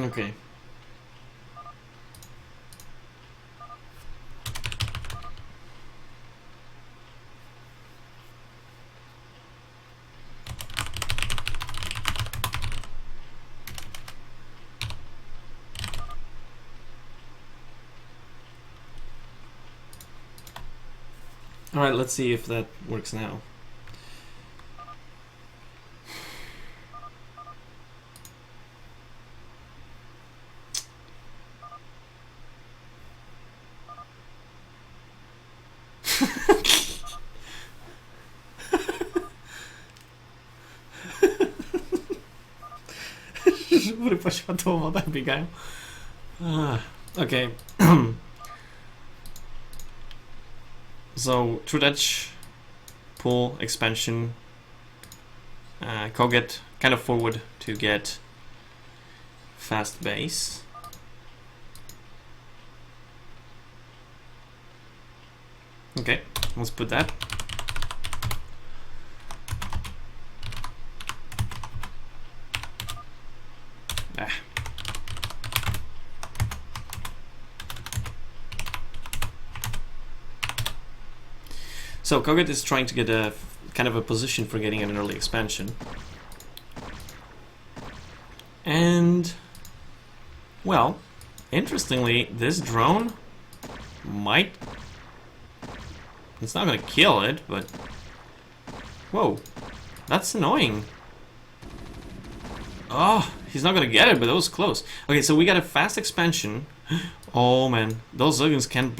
Okay. Alright, let's see if that works now. Bude pošvatovat, tak běgají. Okay. So, True Dutch, pull, expansion, Koget kind of forward to get fast base. Okay, let's put that. So Koget is trying to get a kind of a position for getting an early expansion. And, well, interestingly, this drone might... It's not going to kill it, but... Whoa, that's annoying. Oh, he's not going to get it, but that was close. Okay, so we got a fast expansion. Oh man, those Zuggins can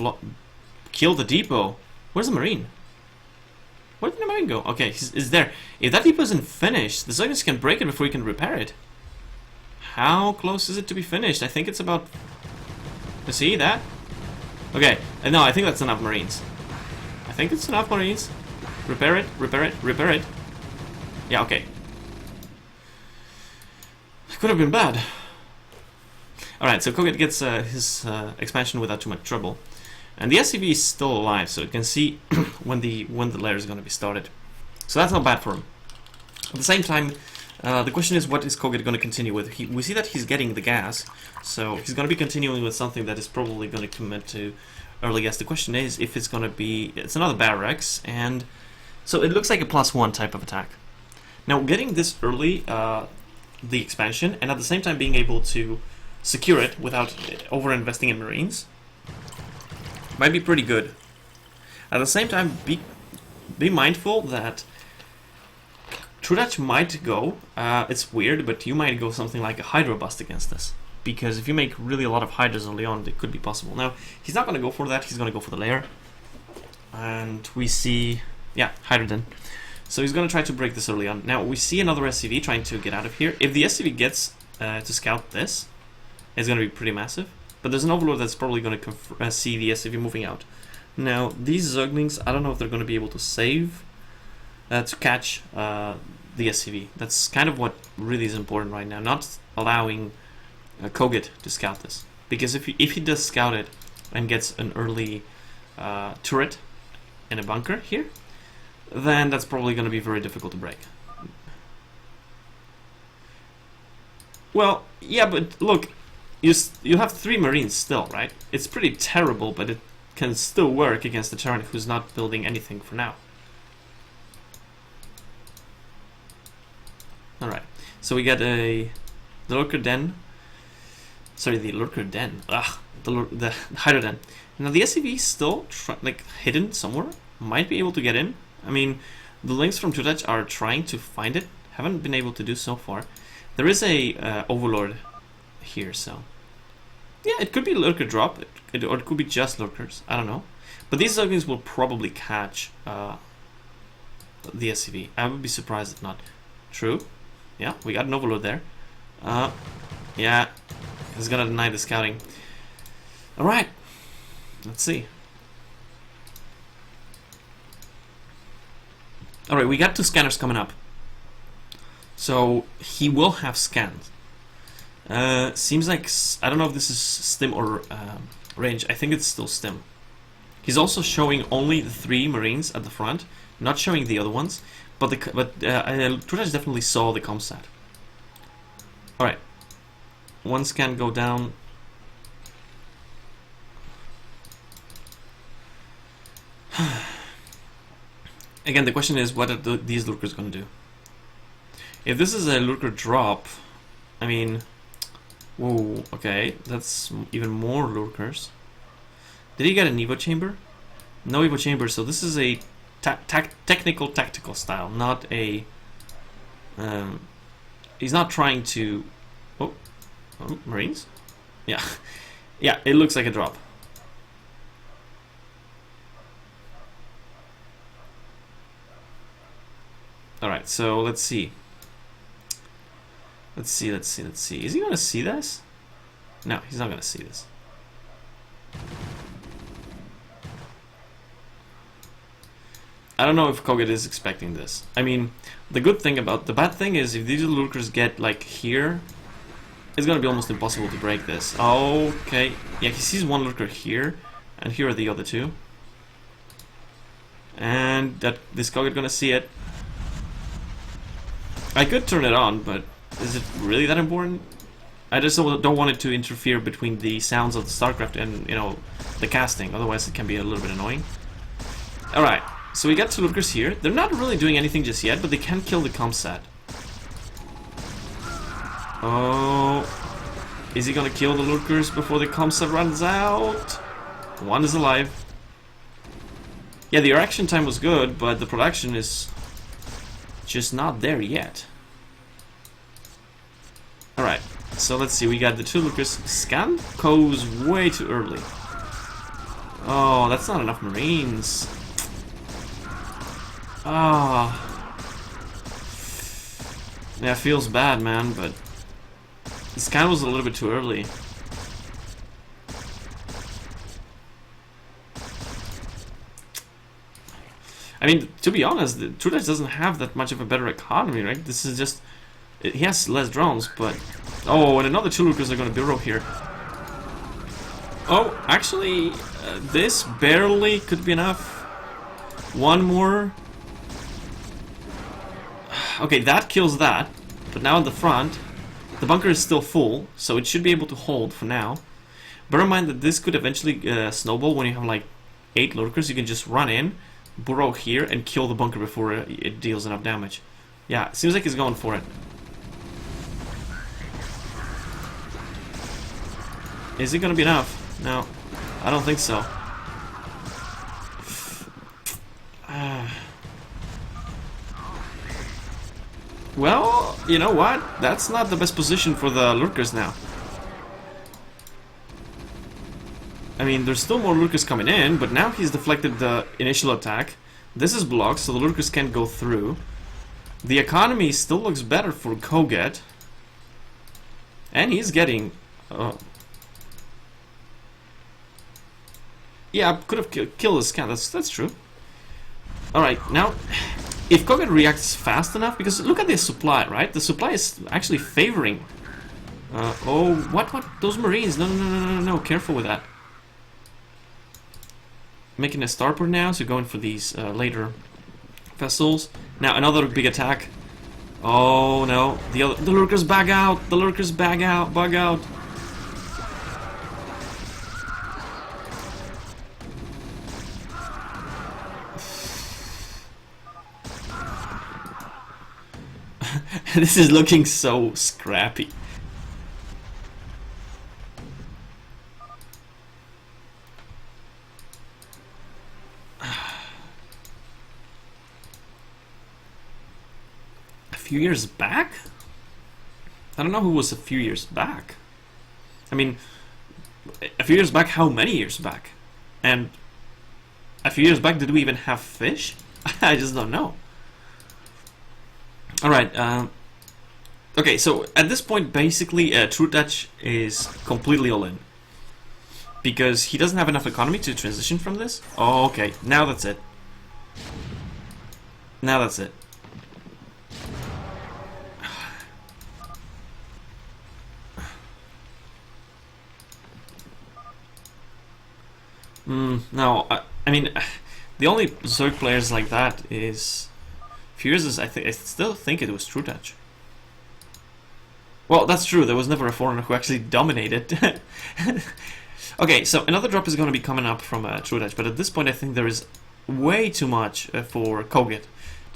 kill the depot. Where's the Marine? Where did the Marine go? Okay, he's there. If that depot isn't finished, the Zuggins can break it before he can repair it. How close is it to be finished? I think it's about... You see that? Okay, no, I think that's enough Marines. I think it's enough Marines. Repair it, repair it, repair it. Yeah, okay. Could have been bad. Alright, so Koget gets his expansion without too much trouble. And the SCV is still alive, so it can see when the layer is going to be started. So that's not bad for him. At the same time, the question is, what is Koget going to continue with? We see that he's getting the gas, so he's going to be continuing with something that is probably going to commit to early gas. The question is if it's going to be... It's another barracks, and so it looks like a +1 type of attack. Now, getting this early, the expansion, and at the same time being able to secure it without over-investing in Marines, might be pretty good. At the same time, be mindful that True Dutch might go, it's weird, but you might go something like a Hydro Bust against this. Because if you make really a lot of Hydras early on, it could be possible. Now, he's not going to go for that, he's going to go for the layer. And we see, yeah, Hydrogen. So he's going to try to break this early on. Now, we see another SCV trying to get out of here. If the SCV gets to scout this, it's going to be pretty massive. But there's an Overlord that's probably going to see the SCV moving out. Now, these Zerglings, I don't know if they're going to be able to save to catch the SCV. That's kind of what really is important right now. Not allowing Koget to scout this. Because if he does scout it and gets an early turret in a bunker here, then that's probably going to be very difficult to break. Well, yeah, but look, you have 3 Marines still, right? It's pretty terrible, but it can still work against the Terran who's not building anything for now. Alright, so we get the Lurker Den. Sorry, the Lurker Den. Ugh, the Hydro Den. Now the SCV is still hidden somewhere. Might be able to get in. I mean, the links from True Dutch are trying to find it. Haven't been able to do so far. There is a Overlord here, so... Yeah, it could be Lurker drop, or it could be just Lurkers. I don't know. But these Zerglings will probably catch the SCV. I would be surprised if not. True. Yeah, we got an Overlord there. Yeah, he's gonna deny the scouting. Alright, let's see. Alright, we got 2 scanners coming up. So, he will have scans. Seems like, I don't know if this is stim or range. I think it's still stim. He's also showing only the 3 Marines at the front, not showing the other ones. But True Dutch definitely saw the comsat. Alright. One scan go down. Again, the question is, what are these lurkers going to do? If this is a lurker drop, I mean, whoa, okay, that's even more lurkers. Did he get an Evo chamber? No Evo chamber, so this is a technical tactical style, not a... he's not trying to... Oh, Marines? Yeah, yeah, it looks like a drop. Alright, so let's see. Let's see. Is he gonna see this? No, he's not gonna see this. I don't know if Koget is expecting this. I mean, the bad thing is if these lurkers get like here, it's gonna be almost impossible to break this. Okay, yeah, he sees one lurker here, and here are the other two. And this Koget gonna see it. I could turn it on, but is it really that important? I just don't want it to interfere between the sounds of the StarCraft and, you know, the casting. Otherwise, it can be a little bit annoying. Alright, so we got two lurkers here. They're not really doing anything just yet, but they can kill the comsat. Oh, is he gonna kill the lurkers before the comsat runs out? One is alive. Yeah, the reaction time was good, but the production is just not there yet. Alright, so let's see, we got the two lurkers. Scan goes way too early. Oh, that's not enough Marines. Ah. Yeah, feels bad, man, but the scan was a little bit too early. I mean, to be honest, the True Touch doesn't have that much of a better economy, right? This is just... he has less drones, but... Oh, and another two lurkers are going to burrow here. Oh, actually, this barely could be enough. One more. Okay, that kills that. But now in the front, the bunker is still full, so it should be able to hold for now. Bear in mind that this could eventually snowball when you have like 8 lurkers. You can just run in, burrow here, and kill the bunker before it deals enough damage. Yeah, it seems like he's going for it. Is it gonna be enough? No, I don't think so. Well, you know what? That's not the best position for the lurkers now. I mean, there's still more lurkers coming in, but now he's deflected the initial attack. This is blocked, so the lurkers can't go through. The economy still looks better for Koget. And he's getting... yeah, I could have killed the scan, that's true. Alright, now, if Koget reacts fast enough, because look at the supply, right? The supply is actually favoring... oh, what? Those Marines, no, careful with that. Making a starport now, so going for these later vessels. Now, another big attack. Oh, no, the lurkers bug out, bug out. This is looking so scrappy. A few years back? I don't know who was a few years back. I mean, a few years back, how many years back? And a few years back, did we even have fish? I just don't know. Alright, okay, so at this point, basically, True Touch is completely all in. Because he doesn't have enough economy to transition from this. Oh, okay, now that's it. Now that's it. No, I mean, the only Zerg players like that is... Furious is, I still think it was True Touch. Well, that's true. There was never a foreigner who actually dominated. Okay, so another drop is going to be coming up from True Touch, but at this point I think there is way too much for Koget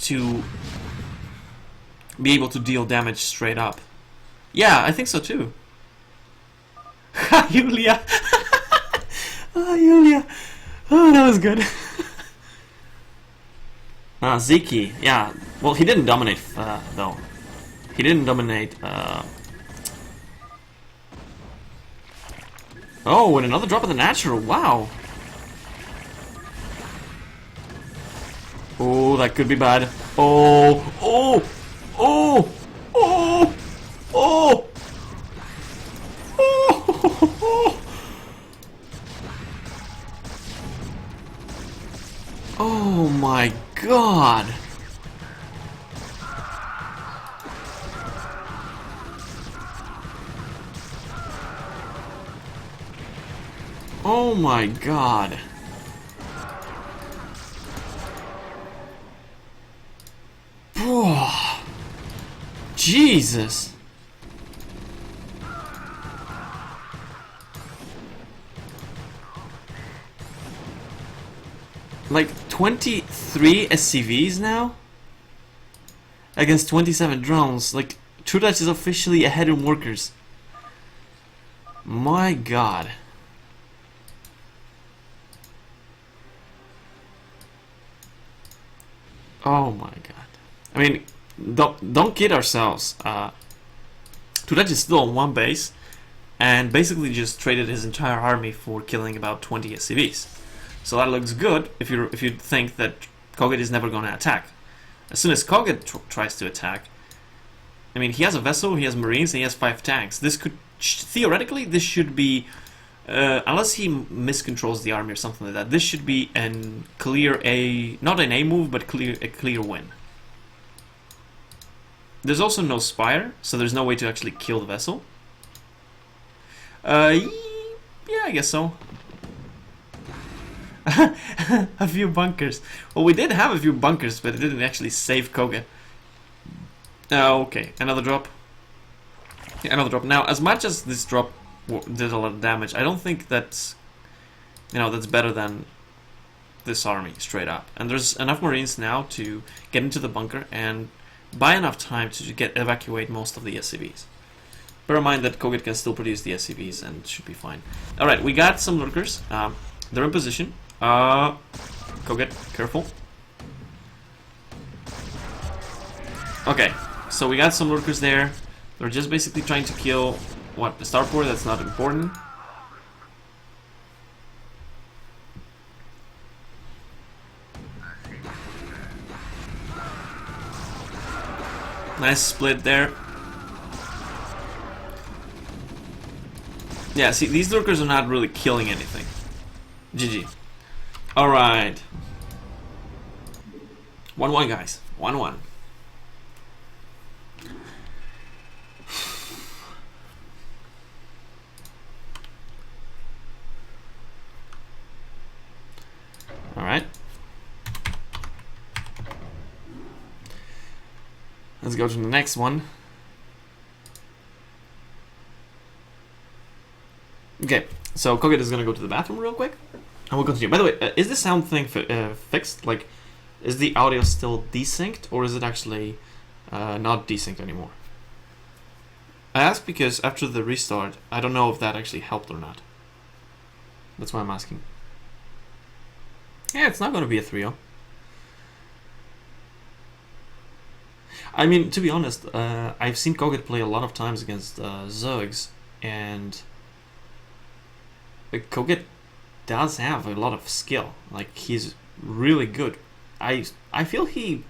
to be able to deal damage straight up. Yeah, I think so too. Ha, Yulia! Ah, Yulia! Oh, that was good. Ziki, yeah. Well, he didn't dominate, though. He didn't dominate, Oh, and another drop of the natural, wow! Oh, that could be bad. Oh, oh, oh, oh, oh, oh, oh my god! Oh my god! Jesus! Like 23 SCVs now? Against 27 drones. Like, True Touch is officially ahead in workers. My god. Oh my god. I mean, don't kid ourselves. True Touch is still on one base, and basically just traded his entire army for killing about 20 SCVs. So that looks good if you think that Koget is never going to attack. As soon as Koget tries to attack, I mean, he has a vessel, he has marines, and he has 5 tanks. This could theoretically this should be, unless he miscontrols the army or something like that, this should be an clear not an A move, but a clear win. There's also no spire, so there's no way to actually kill the vessel. Yeah, I guess so. A few bunkers. Well, we did have a few bunkers, but it didn't actually save Koget. Okay, another drop. Yeah, another drop. Now, as much as this drop did a lot of damage, I don't think that's, that's better than this army, straight up. And there's enough marines now to get into the bunker and buy enough time to evacuate most of the SCVs. Bear in mind that Koget can still produce the SCVs and should be fine. Alright, we got some lurkers. They're in position. Koget, careful. Okay, so we got some lurkers there. They're just basically trying to kill, the starport. That's not important. Nice split there. Yeah, see, these lurkers are not really killing anything. GG. Alright. 1-1, guys. 1-1. Alright. Let's go to the next one. Okay, so Koget is gonna go to the bathroom real quick, and we'll continue. By the way, is the sound thing fixed? Like, is the audio still desynced, or is it actually not desynced anymore? I ask because after the restart, I don't know if that actually helped or not. That's why I'm asking. Yeah, it's not gonna be a 3-0. I mean, to be honest, I've seen Koget play a lot of times against Zergs, and Koget does have a lot of skill. Like, he's really good. I feel he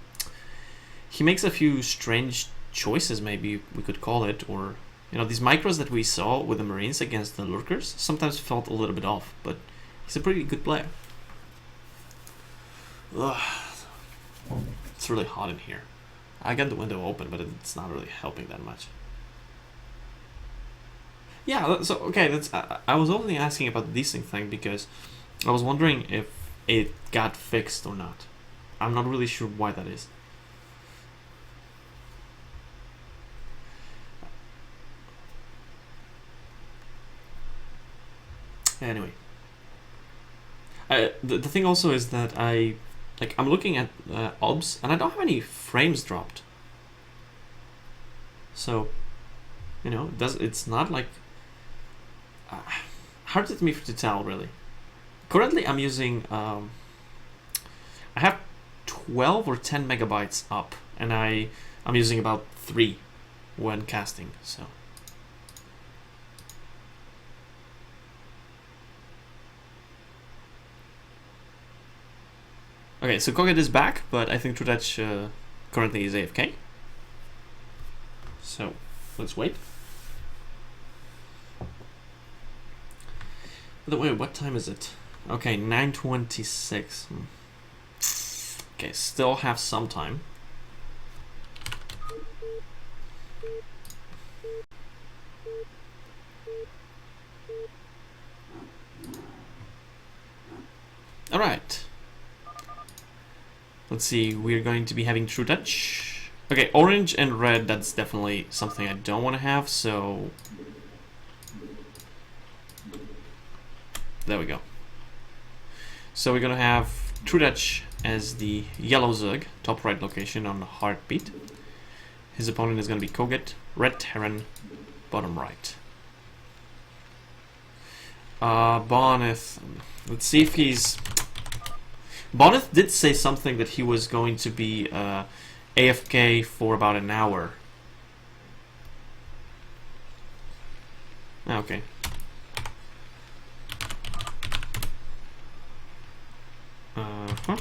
makes a few strange choices, maybe we could call it, or these micros that we saw with the Marines against the Lurkers sometimes felt a little bit off, but he's a pretty good player. Ugh. It's really hot in here. I got the window open, but it's not really helping that much. Yeah, so okay, I was only asking about the desync thing because I was wondering if it got fixed or not. I'm not really sure why that is. Anyway, the thing also is that I'm looking at OBS and I don't have any frames dropped. So, you know, it's not like hard to me to tell really. Currently, I'm using I have 12 or 10 megabytes up, and I'm using about 3 when casting. So. Okay, so Koget is back, but I think Trudach currently is AFK. So, let's wait. By the way, what time is it? Okay, 9:26. Okay, still have some time. All right. Let's see, we're going to be having True Touch. Okay, orange and red, that's definitely something I don't want to have, so... There we go. So we're going to have True Touch as the yellow Zug, top right location on the heartbeat. His opponent is going to be Koget, red Terran, bottom right. Boneth, let's see if he's... Boneth did say something that he was going to be AFK for about an hour. Okay. Uh-huh.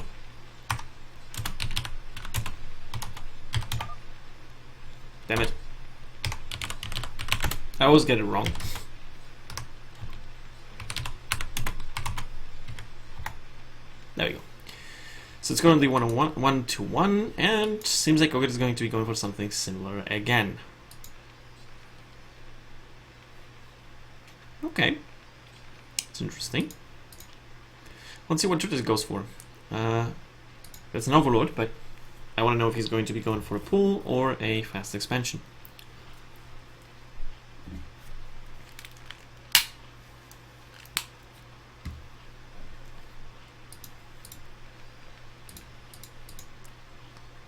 Damn it. I always get it wrong. There we go. So it's currently 1-1, and seems like Koget is going to be going for something similar again. Okay. It's interesting. Let's see what Trudach goes for. That's an Overlord, but I want to know if he's going to be going for a pull or a fast expansion.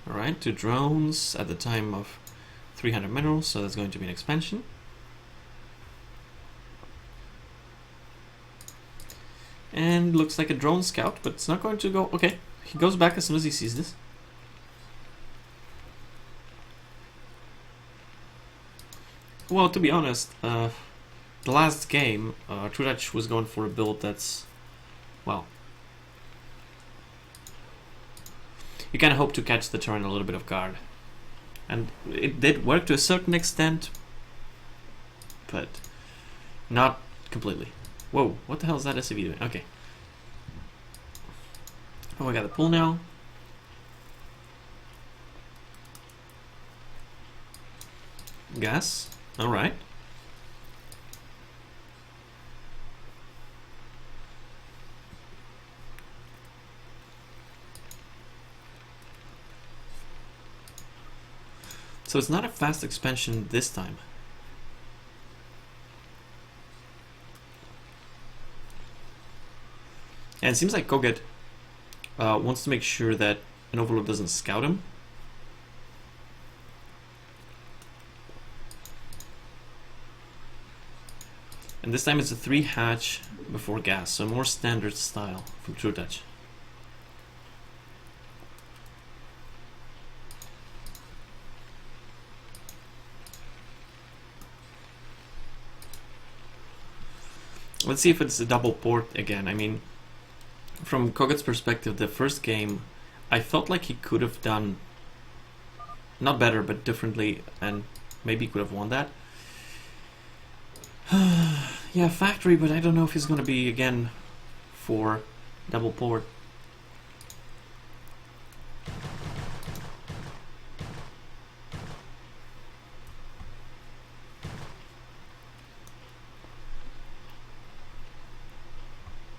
Alright, 2 drones at the time of 300 minerals, so that's going to be an expansion. And looks like a drone scout, but it's not going to go... Okay, he goes back as soon as he sees this. Well, to be honest, the last game, Trudach was going for a build that's... Well... You kind of hope to catch the turn a little bit of guard. And it did work to a certain extent, but not completely. Whoa, what the hell is that SCV doing? Okay. Oh, I got the pull now. Gas. Alright. So it's not a fast expansion this time. And it seems like Koget wants to make sure that an Overlord doesn't scout him. And this time it's a 3 hatch before gas, so more standard style from Trudach. Let's see if it's a double port again. I mean, from Koget's perspective, the first game, I felt like he could have done not better, but differently, and maybe could have won that. Yeah, factory, but I don't know if he's going to be again for double port.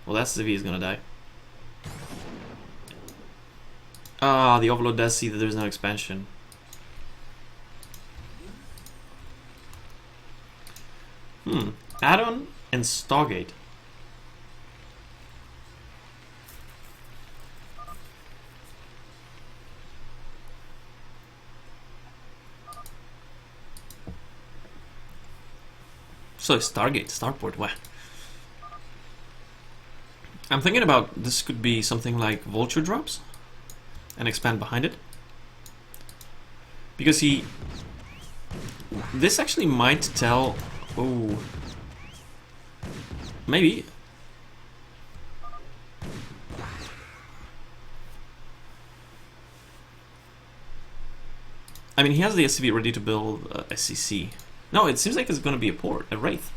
Well, that's if he's gonna die. Ah, the Overlord does see that there's no expansion. Add-on and Stargate. So Stargate, Starport, wow. I'm thinking about this could be something like vulture drops and expand behind it. Because this actually might tell... Oh... Maybe. I mean, he has the SCV ready to build SCC. No, it seems like it's going to be a port, a Wraith.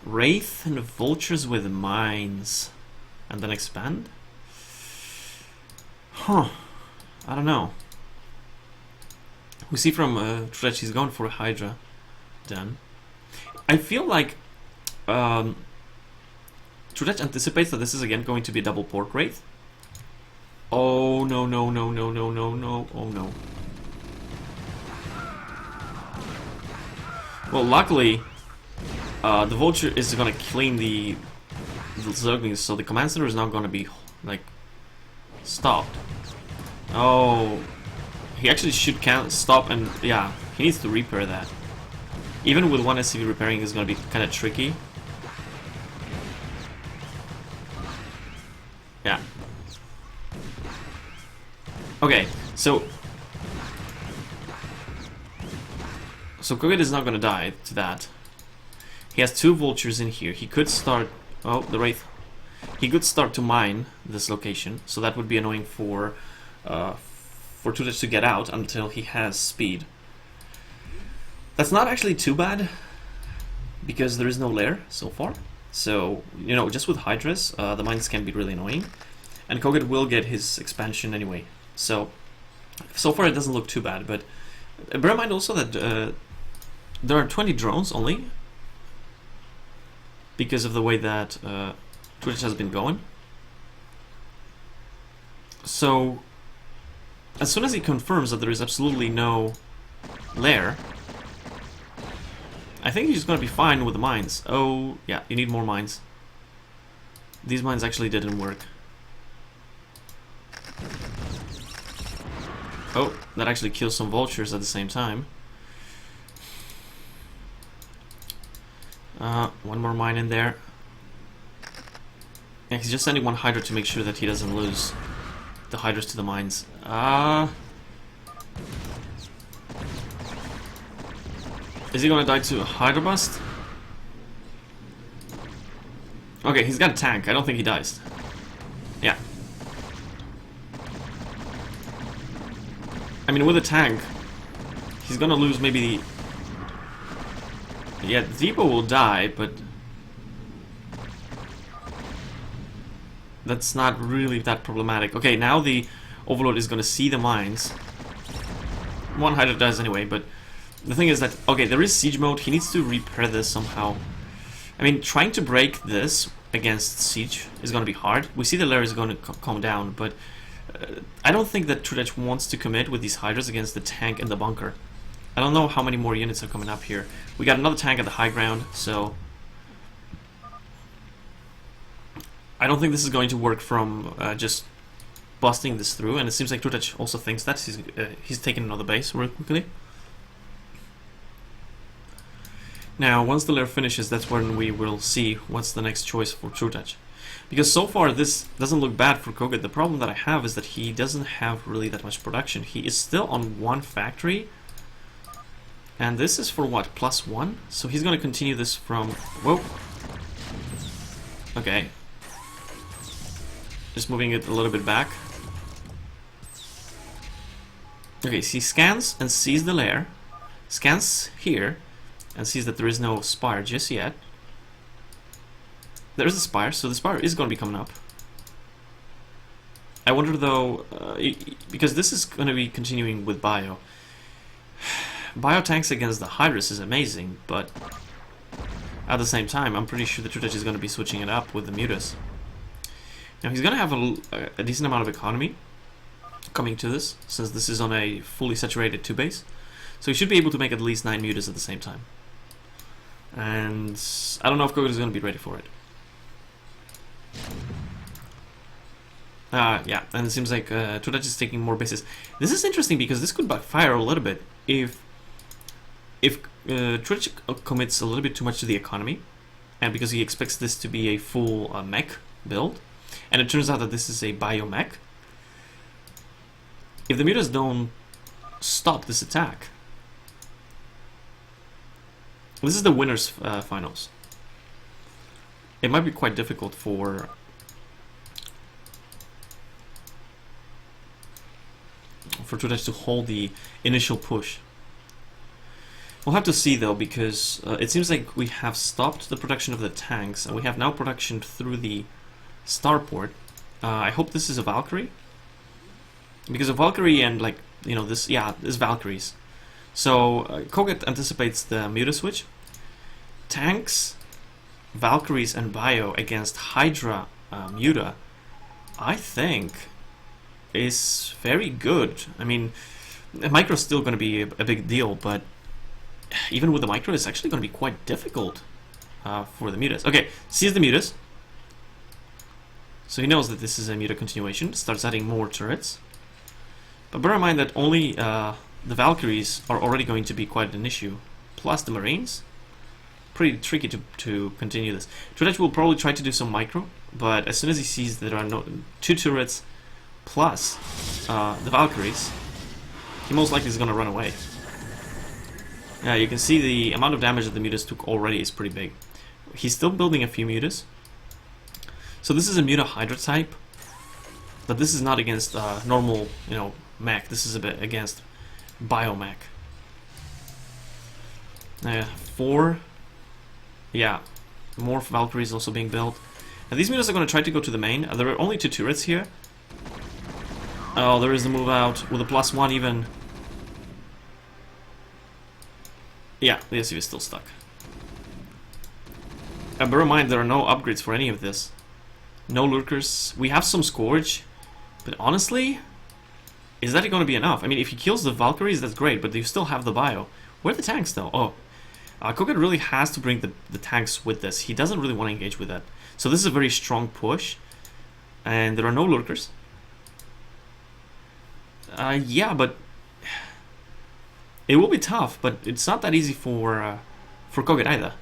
Wraith and vultures with mines. And then expand? Huh. I don't know. We see from Tretch he's going for a Hydra. Done. I feel like Tretch anticipates that this is again going to be a double port Wraith. Oh no no no no no no no, oh no. Well, luckily the vulture is gonna clean the Zerglings, so the command center is not gonna be like stopped. Oh, he actually should stop, and yeah, he needs to repair that. Even with one SCV repairing is gonna be kind of tricky. Yeah. Okay, so Koget is not gonna die to that. He has two vultures in here. He could start... Oh, the Wraith. He could start to mine this location, so that would be annoying for Tudich to get out until he has speed. That's not actually too bad, because there is no lair so far. So, you know, just with Hydras, the mines can be really annoying. And Koget will get his expansion anyway. So far it doesn't look too bad, but bear in mind also that there are 20 drones only, because of the way that Twitch has been going. So as soon as he confirms that there is absolutely no lair, I think he's going to be fine with the mines. Oh, yeah, you need more mines. These mines actually didn't work. Oh, that actually kills some vultures at the same time. One more mine in there. Yeah, he's just sending one Hydra to make sure that he doesn't lose the Hydras to the mines. Is he gonna die to a Hydra bust? Okay, he's got a tank. I don't think he dies. Yeah. I mean, with a tank, he's gonna lose maybe the... Yeah, Depot will die, but... that's not really that problematic. Okay, now the Overlord is gonna see the mines. One Hydra dies anyway, but... the thing is that, okay, there is siege mode. He needs to repair this somehow. I mean, trying to break this against siege is going to be hard. We see the lair is going to calm down, but I don't think that Trudech wants to commit with these Hydras against the tank and the bunker. I don't know how many more units are coming up here. We got another tank at the high ground, so... I don't think this is going to work from just busting this through, and it seems like Trudech also thinks that. He's taking another base real quickly. Now, once the lair finishes, that's when we will see what's the next choice for Trudech. Because so far, this doesn't look bad for Koget. The problem that I have is that he doesn't have really that much production. He is still on one factory. And this is for what, +1? So he's going to continue this from... Whoa. Okay. Just moving it a little bit back. Okay, so he scans and sees the lair. Scans here. And sees that there is no spire just yet. There is a spire, so the spire is going to be coming up. I wonder though, because this is going to be continuing with Bio. Bio tanks against the Hydras is amazing, but at the same time, I'm pretty sure the Trudech is going to be switching it up with the Mutas. Now he's going to have a decent amount of economy coming to this, since this is on a fully saturated 2 base. So he should be able to make at least 9 Mutas at the same time. And I don't know if Koget is going to be ready for it. Yeah, and it seems like Trudech is taking more bases. This is interesting because this could backfire a little bit if if Trudge commits a little bit too much to the economy, and because he expects this to be a full mech build, and it turns out that this is a biomech, if the mutas don't stop this attack, this is the winners finals. It might be quite difficult for Trudge to hold the initial push. We'll have to see though, because it seems like we have stopped the production of the tanks, and we have now production through the starport. I hope this is a Valkyrie, because a Valkyrie and like this, yeah, this Valkyries. So Koget anticipates the Muta switch. Tanks, Valkyries, and Bio against Hydra Muta, I think, is very good. I mean, Micro's still going to be a big deal, but even with the Micro, it's actually going to be quite difficult for the Mutas. Okay, sees the Mutas. So he knows that this is a Muta continuation. Starts adding more turrets. But bear in mind that only the Valkyries are already going to be quite an issue. Plus the Marines. Pretty tricky to continue this. Trudge will probably try to do some Micro, but as soon as he sees that there are two turrets plus the Valkyries, he most likely is going to run away. Yeah, you can see the amount of damage that the Mutas took already is pretty big. He's still building a few Mutas. So this is a Muta Hydra type, but this is not against normal, mech. This is a bit against biomech. 4. Yeah, more Valkyries also being built. And these Mutas are going to try to go to the main. There are only 2 turrets here. Oh, there is the move out with a +1 even. Yeah, the SUV is still stuck. And bear in mind, there are no upgrades for any of this. No lurkers. We have some Scourge, but honestly, is that going to be enough? I mean, if he kills the Valkyries, that's great, but you still have the bio. Where are the tanks, though? Oh, Koget really has to bring the tanks with this. He doesn't really want to engage with that. So this is a very strong push, and there are no lurkers. Yeah, but it will be tough, but it's not that easy for Koget either.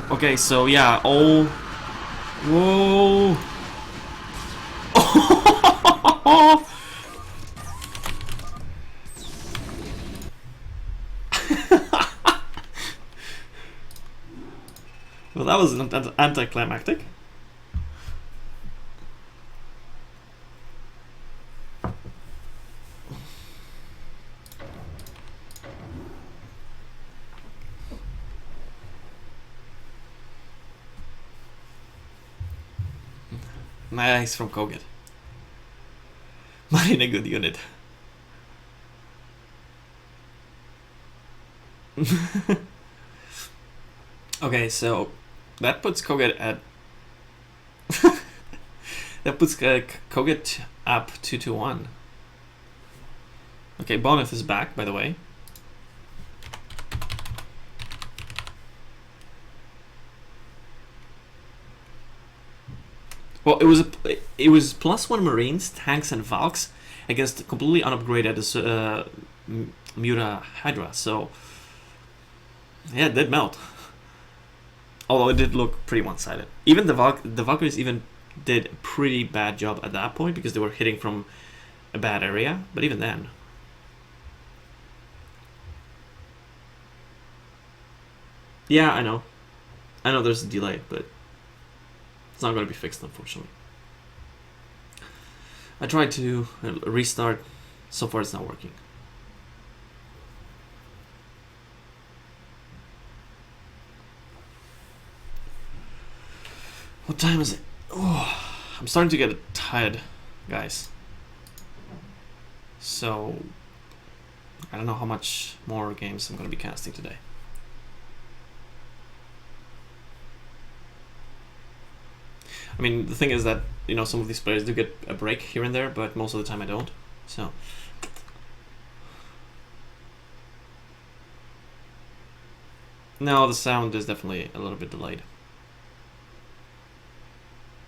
Okay, so yeah, all... Whoa! Well, that was anticlimactic. Nice from Koget. Not in a good unit. Okay, so that puts Koget at that puts Koget up 2-1. Okay, Bonif is back, by the way. Well, it was +1 Marines, tanks, and Valks against completely unupgraded Muta Hydra. So yeah, it did melt. Although it did look pretty one-sided. Even the Valkyries even did a pretty bad job at that point because they were hitting from a bad area. But even then. Yeah, I know. I know there's a delay, but it's not going to be fixed, unfortunately. I tried to restart. So far, it's not working. What time is it? Oh, I'm starting to get tired, guys. So, I don't know how much more games I'm going to be casting today. I mean, the thing is that, some of these players do get a break here and there, but most of the time I don't. So, no, the sound is definitely a little bit delayed.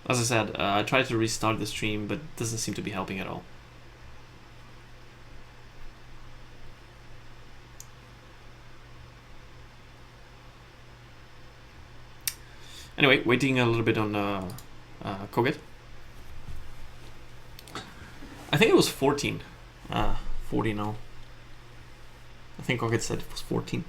As I said, I tried to restart the stream, but it doesn't seem to be helping at all. Anyway, waiting a little bit on Koget. I think it was 14. 40 now. I think Koget said it was 14.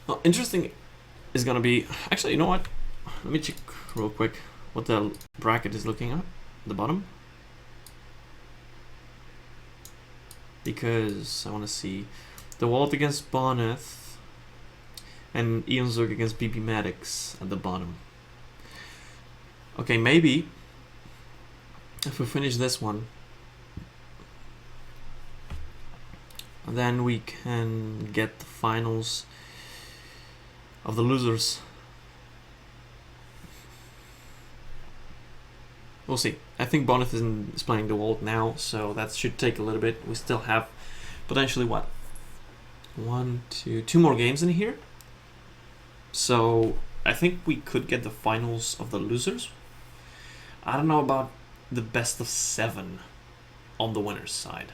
Well, interesting is gonna be... Actually, you know what? Let me check real quick what the bracket is looking at. The bottom, because I want to see the Walt against Bonneth and Ian Zug against BB Maddox at the bottom. Okay, maybe if we finish this one, then we can get the finals of the losers. We'll see. I think Bonneth is playing the Walt now, so that should take a little bit. We still have potentially what? 2 more games in here. So I think we could get the finals of the losers. I don't know about the best of 7 on the winner's side.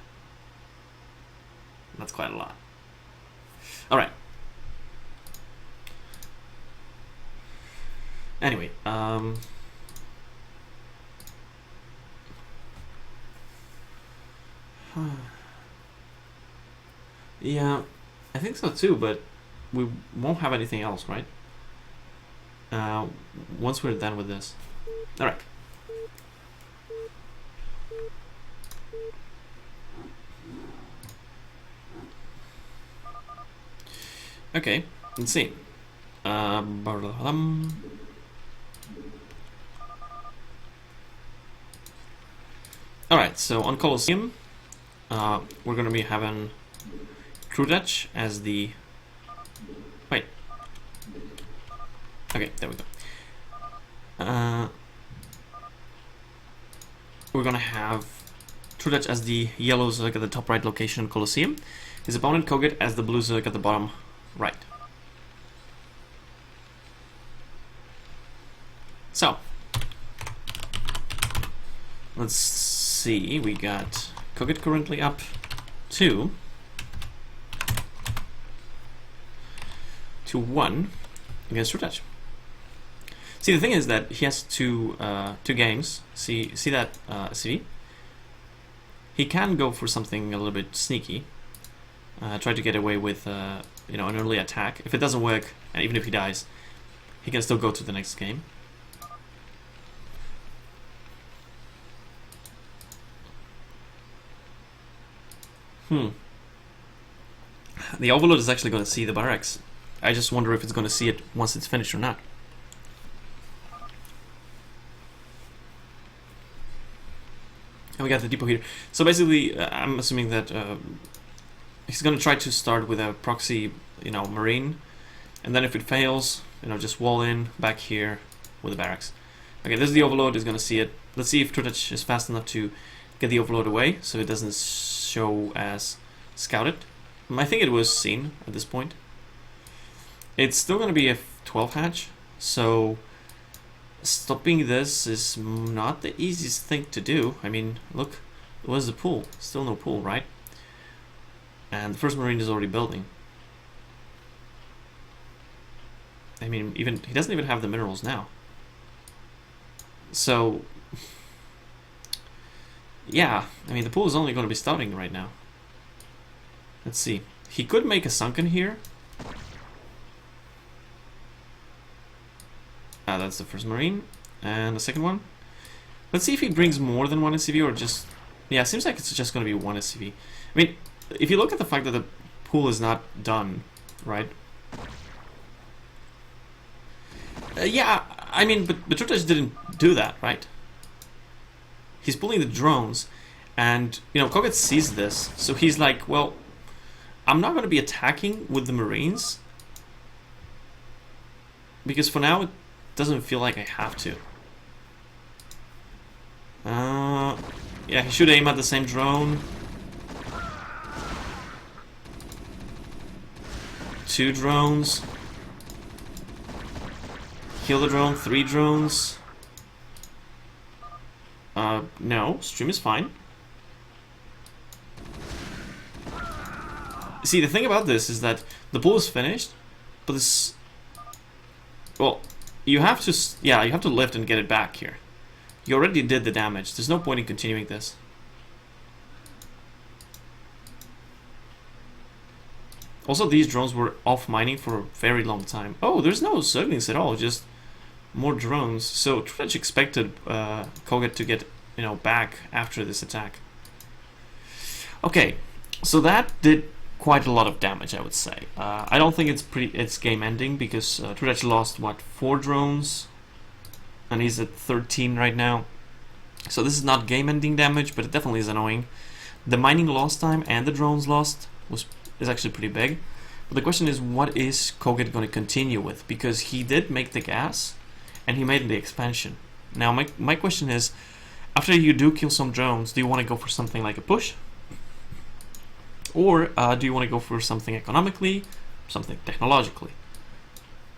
That's quite a lot. Alright. Anyway, yeah, I think so too, but we won't have anything else, right? Once we're done with this. Alright. Okay, let's see. Alright, so on Colosseum, we're going to be having Krudach as the... Wait. Okay, there we go. We're going to have Krudach as the yellow Zerg at the top right location in Colosseum. His opponent Koget as the blue Zerg at the bottom right. So, let's see, we got Koget currently up 2-1 against Krudach. See, the thing is that he has two games. See that CV? He can go for something a little bit sneaky. Try to get away with you know, an early attack. If it doesn't work, and even if he dies, he can still go to the next game. The Overlord is actually going to see the barracks. I just wonder if it's going to see it once it's finished or not. And we got the depot here. So basically, I'm assuming that he's going to try to start with a proxy, you know, marine, and then if it fails, you know, just wall in back here with the barracks. Okay, this is the Overlord. Is going to see it. Let's see if Krudach is fast enough to get the Overlord away, so it doesn't show as scouted. I think it was seen at this point. It's still going to be a 12 hatch, so stopping this is not the easiest thing to do. I mean, look, where's the pool? Still no pool, right? And the first marine is already building. I mean, he doesn't even have the minerals now. So, yeah, I mean, the pool is only going to be starting right now. Let's see. He could make a sunken here. That's the first marine. And the second one. Let's see if he brings more than 1 SCV or just... Yeah, it seems like it's just going to be 1 SCV. I mean, if you look at the fact that the pool is not done, right? Yeah, I mean, but Krudach didn't do that, right? He's pulling the drones, and, you know, Koget sees this, so he's like, well, I'm not going to be attacking with the Marines, because for now it doesn't feel like I have to. Yeah, he should aim at the same drone. 2 drones. Kill the drone, 3 drones. No, stream is fine. See, the thing about this is that the pool is finished, but this... Well, you have to... Yeah, you have to lift and get it back here. You already did the damage. There's no point in continuing this. Also, these drones were off mining for a very long time. Oh, there's no Zerglings at all, just more drones. So, Trudge expected Koget to get, you know, back after this attack. Okay, so that did quite a lot of damage, I would say. I don't think it's game ending because Trudge lost what, 4 drones, and he's at 13 right now. So this is not game ending damage, but it definitely is annoying. The mining loss time and the drones lost is actually pretty big. But the question is, what is Koget going to continue with? Because he did make the gas, and he made the expansion. Now my question is, after you do kill some drones, do you want to go for something like a push? Or do you want to go for something economically, something technologically?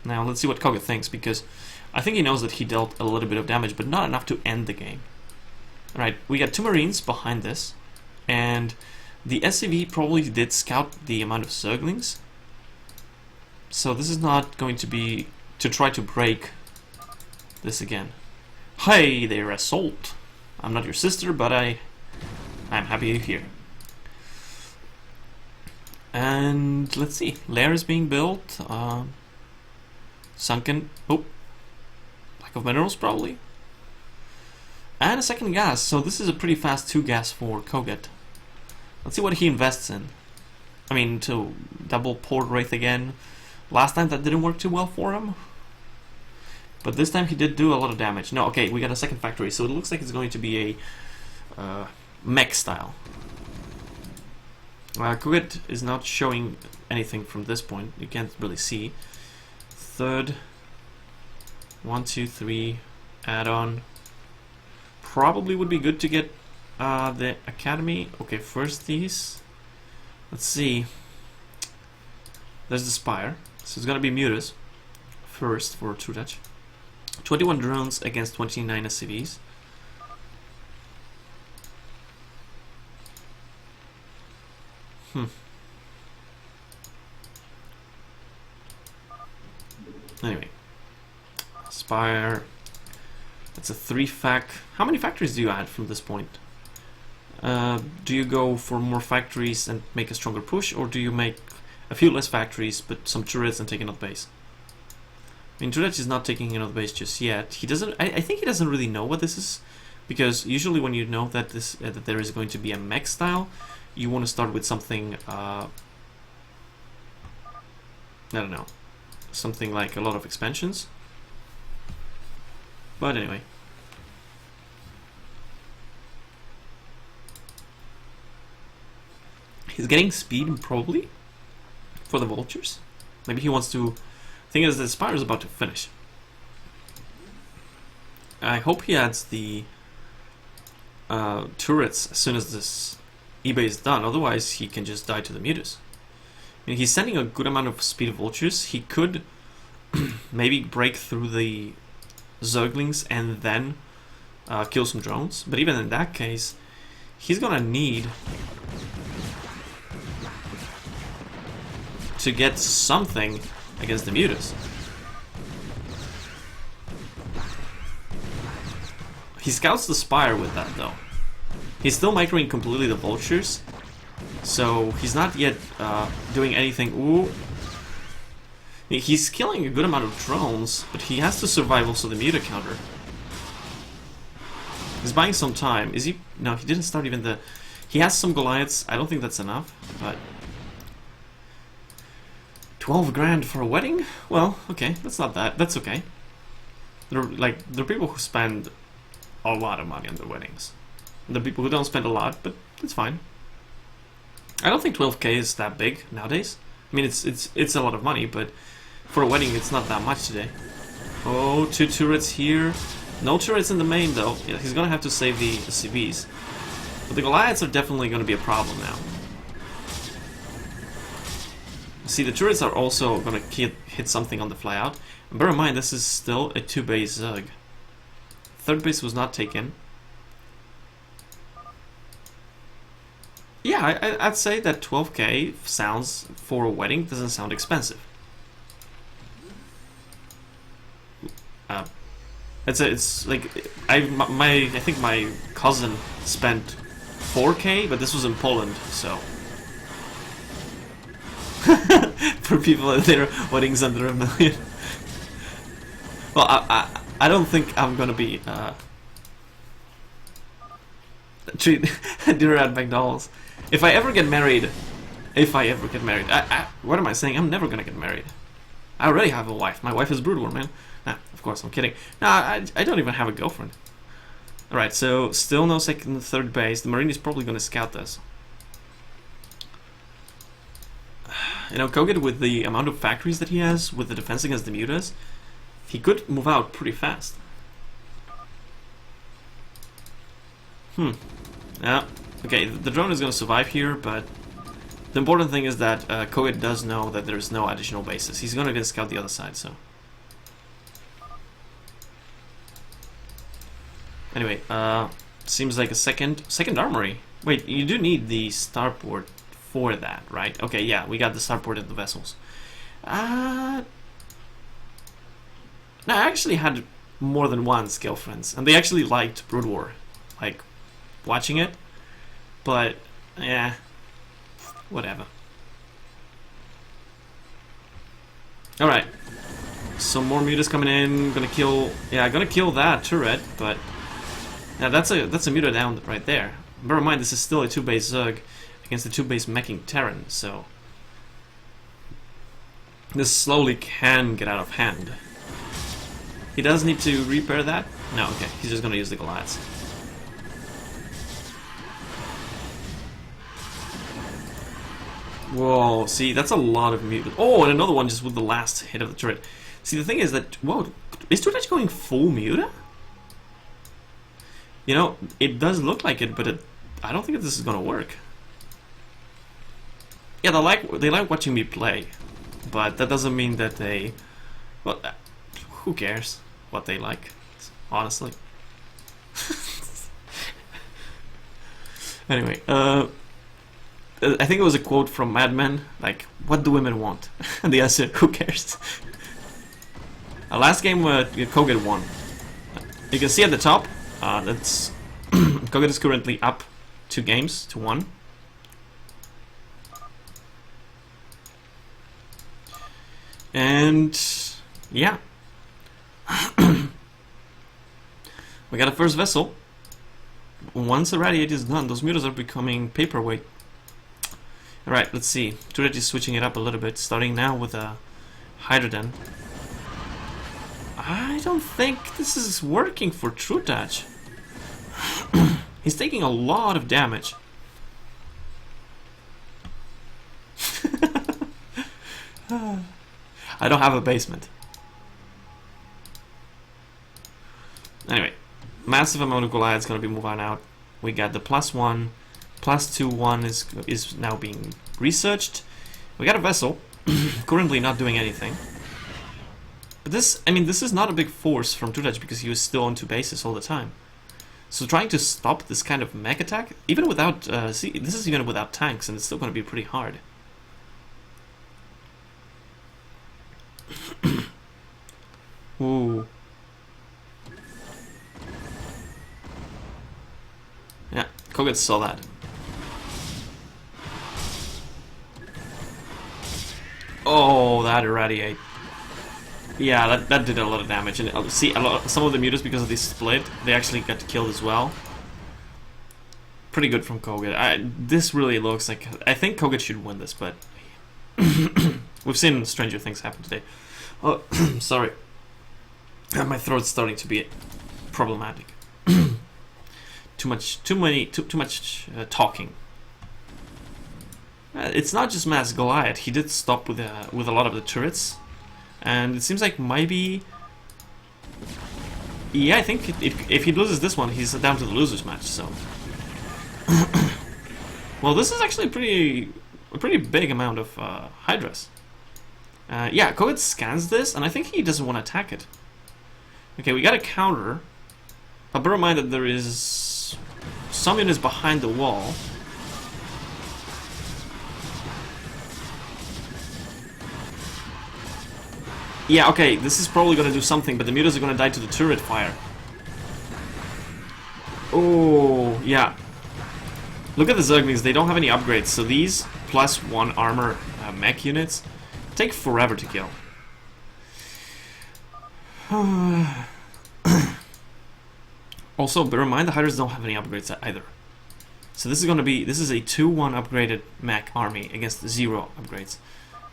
Now let's see what Koget thinks, because I think he knows that he dealt a little bit of damage, but not enough to end the game. Alright, we got 2 Marines behind this, and the SCV probably did scout the amount of Zerglings. So this is not going to be to try to break this again. Hey there, Assault! I'm not your sister, but I'm happy you're here. And let's see, lair is being built. Sunken. Oh, lack of minerals probably. And a second gas. So this is a pretty fast 2 gas for Koget. Let's see what he invests in. I mean, to double Port Wraith again. Last time that didn't work too well for him. But this time he did do a lot of damage. No, okay, we got a second factory, so it looks like it's going to be a mech style. Koget is not showing anything from this point. You can't really see. Third. 1, 2, 3. Add-on. Probably would be good to get the academy. Okay, first these. Let's see. There's the Spire. So it's gonna be Mutas first for True Touch. 21 drones against 29 SCVs. Anyway. Spire. That's a 3 fac. How many factories do you add from this point? Do you go for more factories and make a stronger push, or do you make a few less factories but some turrets and take another base? I mean, Turret is not taking another base just yet. He doesn't. I think he doesn't really know what this is, because usually when you know that that there is going to be a mech style, you want to start with something. I don't know, something like a lot of expansions. But anyway. He's getting speed, probably, for the vultures. Maybe he wants to... Thing is, the Spire is about to finish. I hope he adds the turrets as soon as this eBay is done. Otherwise, he can just die to the Mutas. I mean, he's sending a good amount of speed vultures. He could maybe break through the Zerglings and then kill some drones. But even in that case, he's gonna need to get something against the Mutas. He scouts the Spire with that, though. He's still microing completely the vultures, so he's not yet doing anything. Ooh. He's killing a good amount of drones, but he has to survive also the Muta counter. He's buying some time. Is he? No, he didn't start even the... He has some Goliaths. I don't think that's enough, but... 12 grand for a wedding? Well, okay, that's not that. That's okay. There are people who spend a lot of money on their weddings. There are people who don't spend a lot, but it's fine. I don't think 12k is that big nowadays. I mean, it's a lot of money, but for a wedding, it's not that much today. Oh, 2 turrets here. No turrets in the main, though. Yeah, he's gonna have to save the CVs. But the Goliaths are definitely going to be a problem now. See, the turrets are also going to hit something on the fly out. And bear in mind, this is still a 2-base Zug. Third base was not taken. Yeah, I'd say that 12k sounds, for a wedding, doesn't sound expensive. It's like I think my cousin spent 4k, but this was in Poland, so for people at their weddings under $1 million. Well, I don't think I'm gonna be treat dinner at McDonald's if I ever get married. What am I saying? I'm never gonna get married. I already have a wife. My wife is brutal, man. Nah, of course, I'm kidding. Nah, I don't even have a girlfriend. Alright, so still no second and third base. The Marine is probably going to scout this. You know, Koget, with the amount of factories that he has, with the defense against the mutas, he could move out pretty fast. Yeah, okay, the drone is going to survive here, but the important thing is that Koget does know that there's no additional bases. He's going to scout the other side, so... Anyway, seems like a second armory. Wait, you do need the starport for that, right? Okay, yeah, we got the starport at the vessels. No, I actually had more than one skill friends, and they actually liked Brood War, like watching it. But yeah, whatever. All right, some more mutas coming in. Gonna kill that turret, but. Now that's a muta down right there. Bear in mind, this is still a 2-base Zug against a 2-base meching Terran, so this slowly can get out of hand. He does need to repair that? No, okay, he's just gonna use the Goliaths. Whoa, see, that's a lot of mutas. Oh, and another one just with the last hit of the turret. See, the thing is that, whoa, is Turret going full muta? You know, it does look like it, but I don't think this is gonna work. Yeah, they like watching me play, but that doesn't mean that they... Well, who cares what they like, honestly. Anyway, I think it was a quote from Mad Men, like, what do women want? And the answer, who cares? Last game, Koget won. You can see at the top, that's Koget is currently up 2 games to 1. And yeah, we got a first vessel. Once a radiate is done, those mutas are becoming paperweight. Alright, let's see. Turret is switching it up a little bit, starting now with a Hydroden. I don't think this is working for True Touch. He's taking a lot of damage. I don't have a basement. Anyway, massive amount of Goliaths gonna be moving out. We got the +1, +2-1 is now being researched. We got a vessel, currently not doing anything. But this, I mean, this is not a big force from True Touch because he was still on 2 bases all the time. So trying to stop this kind of mech attack, even without, see, this is even without tanks, and it's still going to be pretty hard. Ooh. Yeah, Koget saw that. Oh, that irradiate. Yeah, that did a lot of damage, and see, some of the mutas, because of this split, they actually got killed as well. Pretty good from Koget. This really looks like... I think Koget should win this, but... we've seen stranger things happen today. Oh, sorry. My throat's starting to be problematic. Too much talking. It's not just Mass Goliath. He did stop with a lot of the turrets. And it seems like maybe... Yeah, I think if he loses this one, he's down to the losers match, so... Well, this is actually a pretty big amount of Hydras. Yeah, Koget scans this, and I think he doesn't want to attack it. Okay, we got a counter. But bear in mind that there is some units behind the wall. Yeah, okay, this is probably gonna do something, but the mutas are gonna die to the turret fire. Oh, yeah. Look at the Zerglings, they don't have any upgrades, so these +1 armor mech units take forever to kill. Also, bear in mind the Hydras don't have any upgrades either. So this is a 2-1 upgraded mech army against 0 upgrades.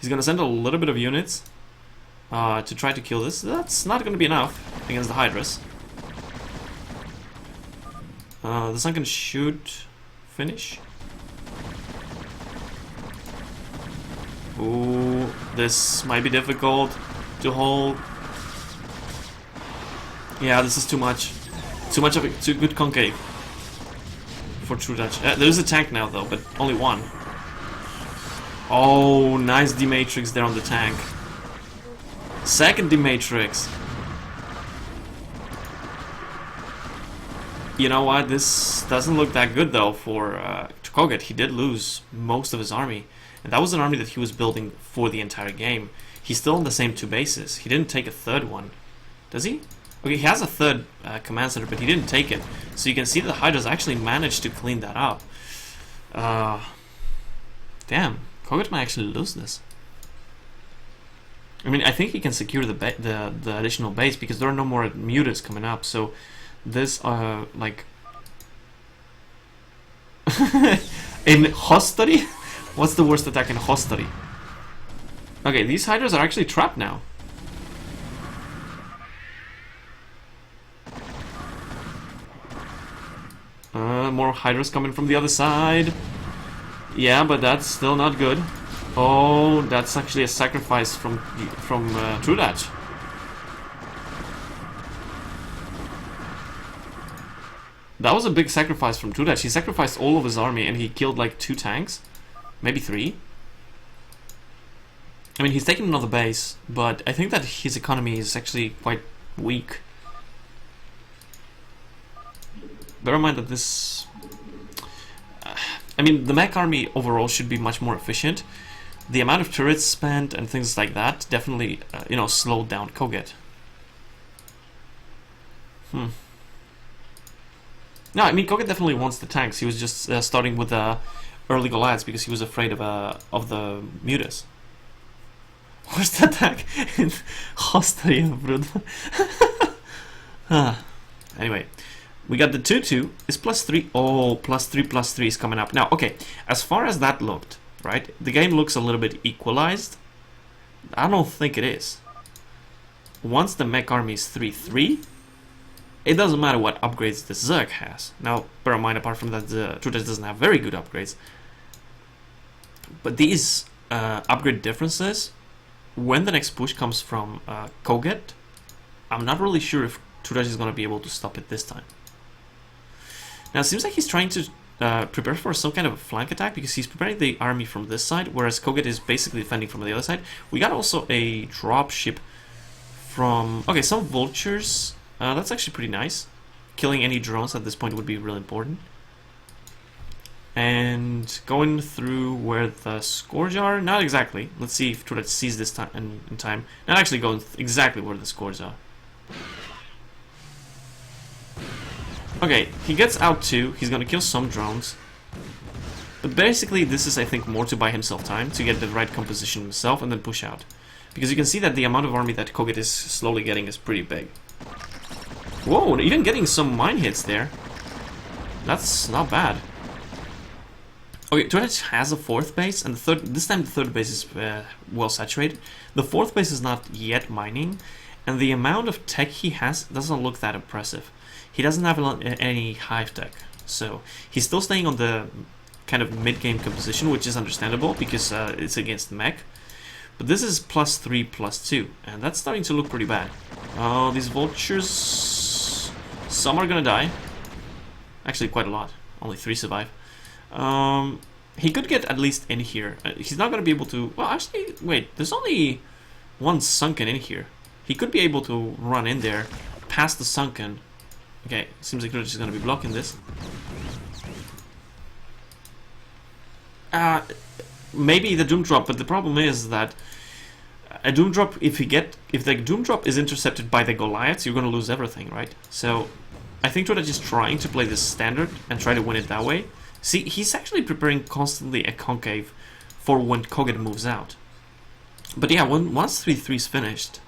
He's gonna send a little bit of units to try to kill this. That's not gonna be enough against the Hydras. The sun can shoot. Finish. Ooh, this might be difficult to hold. Yeah, this is too much. Too much of a too good concave for True Dutch. There's a tank now though, but only one. Oh, nice D-Matrix there on the tank. Second D-Matrix. You know what? This doesn't look that good though for Koget. He did lose most of his army, and that was an army that he was building for the entire game. He's still on the same 2 bases. He didn't take a third one, does he? Okay, he has a third command center, but he didn't take it. So you can see that the Hydras actually managed to clean that up. Damn, Koget might actually lose this. I mean, I think he can secure the additional base because there are no more mutas coming up. So this like in Hostary? What's the worst attack in Hostary? Okay, these Hydras are actually trapped now. More Hydras coming from the other side. Yeah, but that's still not good. Oh, that's actually a sacrifice from True Dutch. That was a big sacrifice from True Dutch. He sacrificed all of his army and he killed like 2 tanks. Maybe 3. I mean, he's taken another base, but I think that his economy is actually quite weak. Bear in mind that this... I mean, the mech army overall should be much more efficient. The amount of turrets spent and things like that definitely, you know, slowed down Koget. No, I mean, Koget definitely wants the tanks. He was just starting with early Goliaths because he was afraid of the mutas. Worst attack in Hostary. Anyway, we got the 2-2. It's +3. Oh, +3/+3 is coming up. Now, okay, as far as that looked, right, the game looks a little bit equalized. I don't think it is. Once the mech army is 3-3, it doesn't matter what upgrades the Zerg has. Now, bear in mind, apart from that, the True Dutch doesn't have very good upgrades. But these upgrade differences, when the next push comes from Koget, I'm not really sure if True Dutch is going to be able to stop it this time. Now, it seems like he's trying to prepare for some kind of a flank attack because he's preparing the army from this side, whereas Koget is basically defending from the other side. We got also a dropship from... Okay, some vultures. That's actually pretty nice. Killing any drones at this point would be really important. And going through where the scores are? Not exactly. Let's see if True Dutch sees this time in time. Not actually going exactly where the scores are. Okay, he gets out too. He's gonna kill some drones. But basically, this is, I think, more to buy himself time, to get the right composition himself, and then push out. Because you can see that the amount of army that Koget is slowly getting is pretty big. Whoa, even getting some mine hits there. That's not bad. Okay, True Dutch has a 4th base, and this time the 3rd base is well saturated. The 4th base is not yet mining, and the amount of tech he has doesn't look that impressive. He doesn't have any hive tech, so he's still staying on the kind of mid-game composition, which is understandable because it's against mech. But this is +3/+2, and that's starting to look pretty bad. Oh, these vultures... Some are gonna die. Actually, quite a lot. Only 3 survive. He could get at least in here. He's not going to be able to... Well, actually, wait. There's only one sunken in here. He could be able to run in there, past the sunken. Okay, seems like Trudage is going to be blocking this. Maybe the Doom Drop, but the problem is that a Doom Drop, if the Doom Drop is intercepted by the Goliaths, you're going to lose everything, right? So I think Trudage is trying to play this standard and try to win it that way. See, he's actually preparing constantly a concave for when Koget moves out. But yeah, once 3-3 is finished,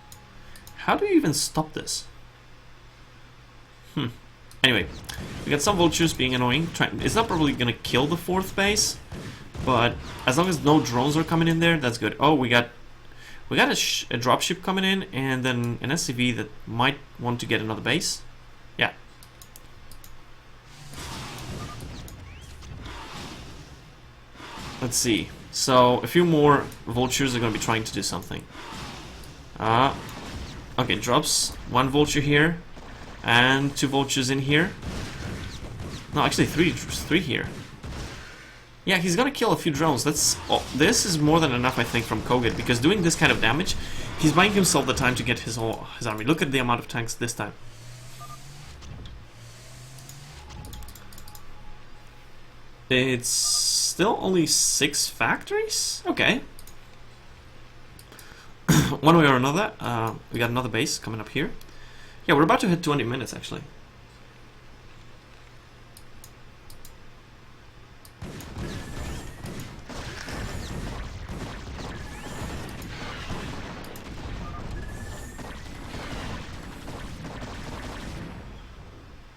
how do you even stop this? Anyway, we got some vultures being annoying. It's not probably gonna kill the 4th base, but as long as no drones are coming in there, that's good. Oh, we got a dropship coming in, and then an SCV that might want to get another base. Yeah. Let's see. So a few more vultures are gonna be trying to do something. Okay, drops 1 vulture here. And 2 vultures in here. No, actually 3 here. Yeah, he's gonna kill a few drones. This is more than enough, I think, from Koget, because doing this kind of damage, he's buying himself the time to get his army. Look at the amount of tanks this time. It's still only 6 factories? Okay. One way or another, we got another base coming up here. Yeah, we're about to hit 20 minutes, actually.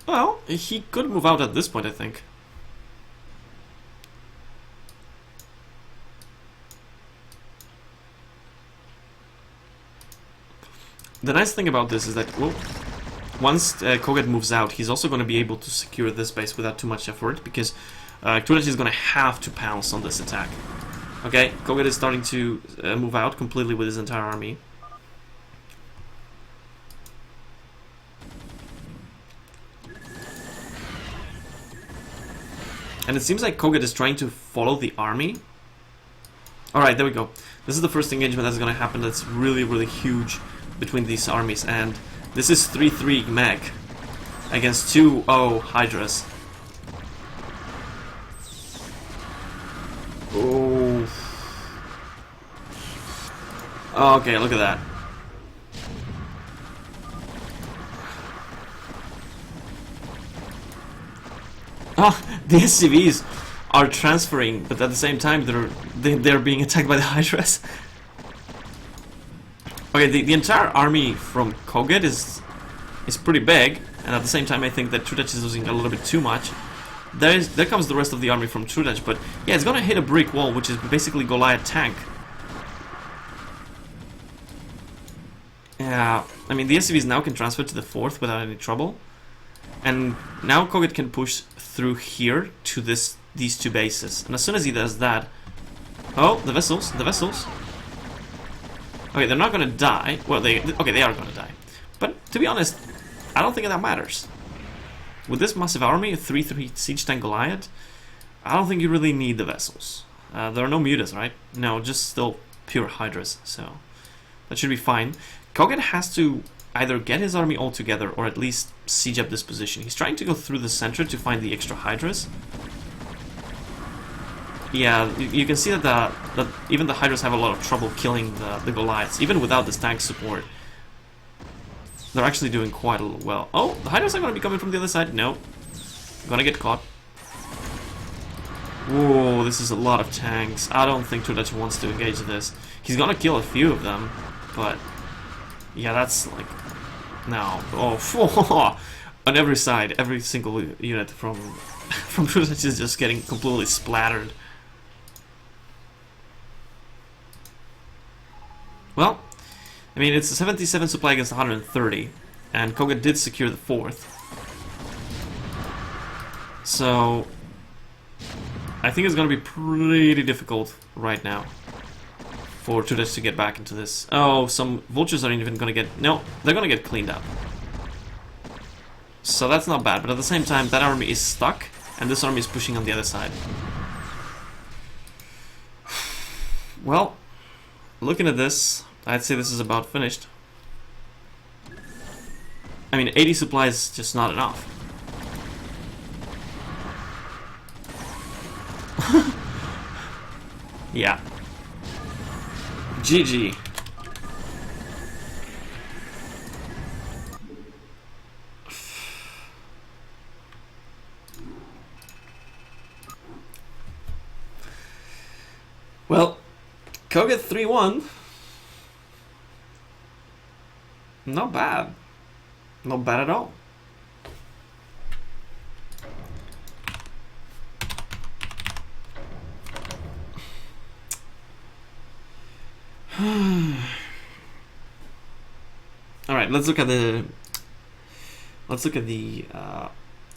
Well, he could move out at this point, I think. The nice thing about this is that, well, once Koget moves out, he's also going to be able to secure this base without too much effort, because Trudage is going to have to pounce on this attack. Okay, Koget is starting to move out completely with his entire army. And it seems like Koget is trying to follow the army. Alright, there we go. This is the first engagement that's going to happen that's really, really huge between these armies, and this is 3-3 mech against 2-0 Hydras. Oh. Okay, look at that. The SCVs are transferring, but at the same time they're being attacked by the Hydras. Okay, the entire army from Koget is pretty big, and at the same time I think that Trudage is losing a little bit too much. There comes the rest of the army from Trudage, but yeah, it's gonna hit a brick wall, which is basically Goliath tank. Yeah, I mean the SCVs now can transfer to the 4th without any trouble, and now Koget can push through here to these 2 bases, and as soon as he does that, oh, the vessels. Okay, they're not gonna die. Well, they are gonna die. But to be honest, I don't think that matters. With this massive army, a 3-3 siege tank Goliath, I don't think you really need the vessels. There are no mutas, right? No, just still pure Hydras, so that should be fine. Koget has to either get his army all together or at least siege up this position. He's trying to go through the center to find the extra Hydras. Yeah, you can see that even the Hydras have a lot of trouble killing the Goliaths, even without this tank support. They're actually doing quite a little well. Oh, the Hydras are going to be coming from the other side. No. Gonna get caught. Whoa, this is a lot of tanks. I don't think Trudage wants to engage this. He's gonna kill a few of them, but yeah, that's like... No. Oh, on every side, every single unit from Trudage is just getting completely splattered. Well, I mean, it's a 77 supply against 130, and Koget did secure the 4th. So, I think it's going to be pretty difficult right now for Trudage to get back into this. Oh, some vultures aren't even going to get... No, they're going to get cleaned up. So that's not bad, but at the same time, that army is stuck, and this army is pushing on the other side. Well, looking at this, I'd say this is about finished. I mean, 80 supply is just not enough. Yeah. GG. Well, Koget 3-1. Not bad. Not bad at all. All right, let's look at the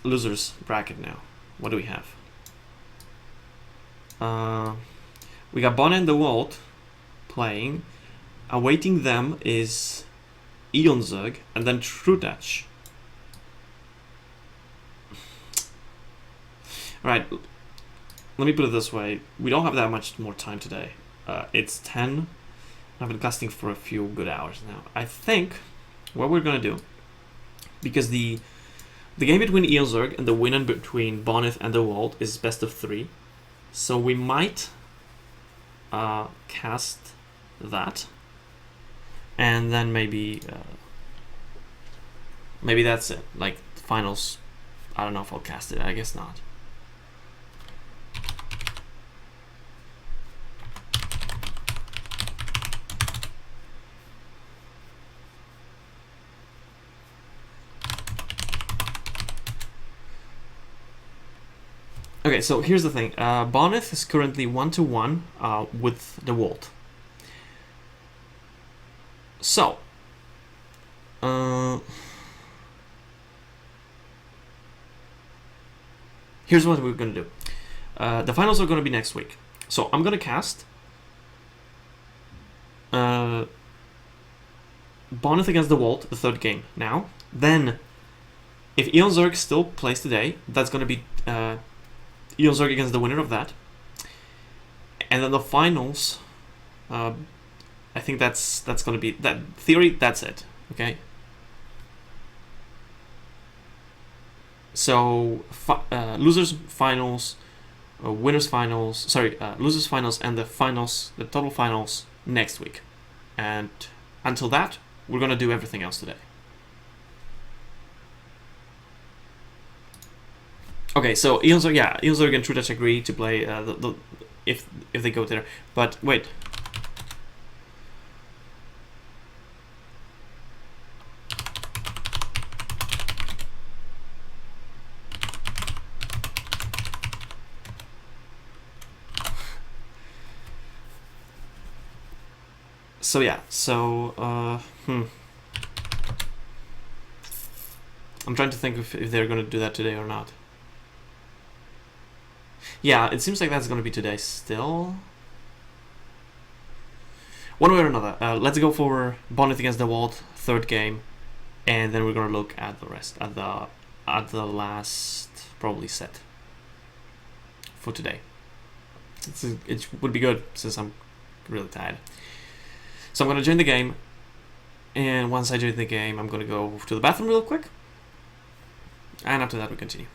losers bracket now. What do we have? We got Bonnie and the Walt playing. Awaiting them is Eonzug and then Trudach. Alright, let me put it this way. We don't have that much more time today. It's 10. I've been casting for a few good hours now. I think what we're gonna do, because the game between Eonzug and the winner between Bonneth and the Walt is best of 3. So we might cast that, and then maybe that's it. Like finals, I don't know if I'll cast it. I guess not. Okay, so here's the thing. Bonneth is currently 1-1 with the Walt. So, here's what we're gonna do. The finals are gonna be next week. So I'm gonna cast Bonneth against the Walt, the third game now. Then, if Eonzug still plays today, that's gonna be Eonzug against the winner of that. And then the finals, I think that's going to be that theory. That's it. Okay. So losers finals, winners finals. Sorry, losers finals and the finals, the total finals next week. And until that, we're gonna do everything else today. Okay, so Eonzug and Trudach agree to play if they go there. But wait. So yeah, I'm trying to think if they're gonna do that today or not. Yeah, it seems like that's going to be today still. One way or another. Let's go for Bonneth against the Walt, third game, and then we're going to look at the rest, at the last probably set for today. It would be good since I'm really tired. So I'm going to join the game, and once I join the game, I'm going to go to the bathroom real quick, and after that we continue.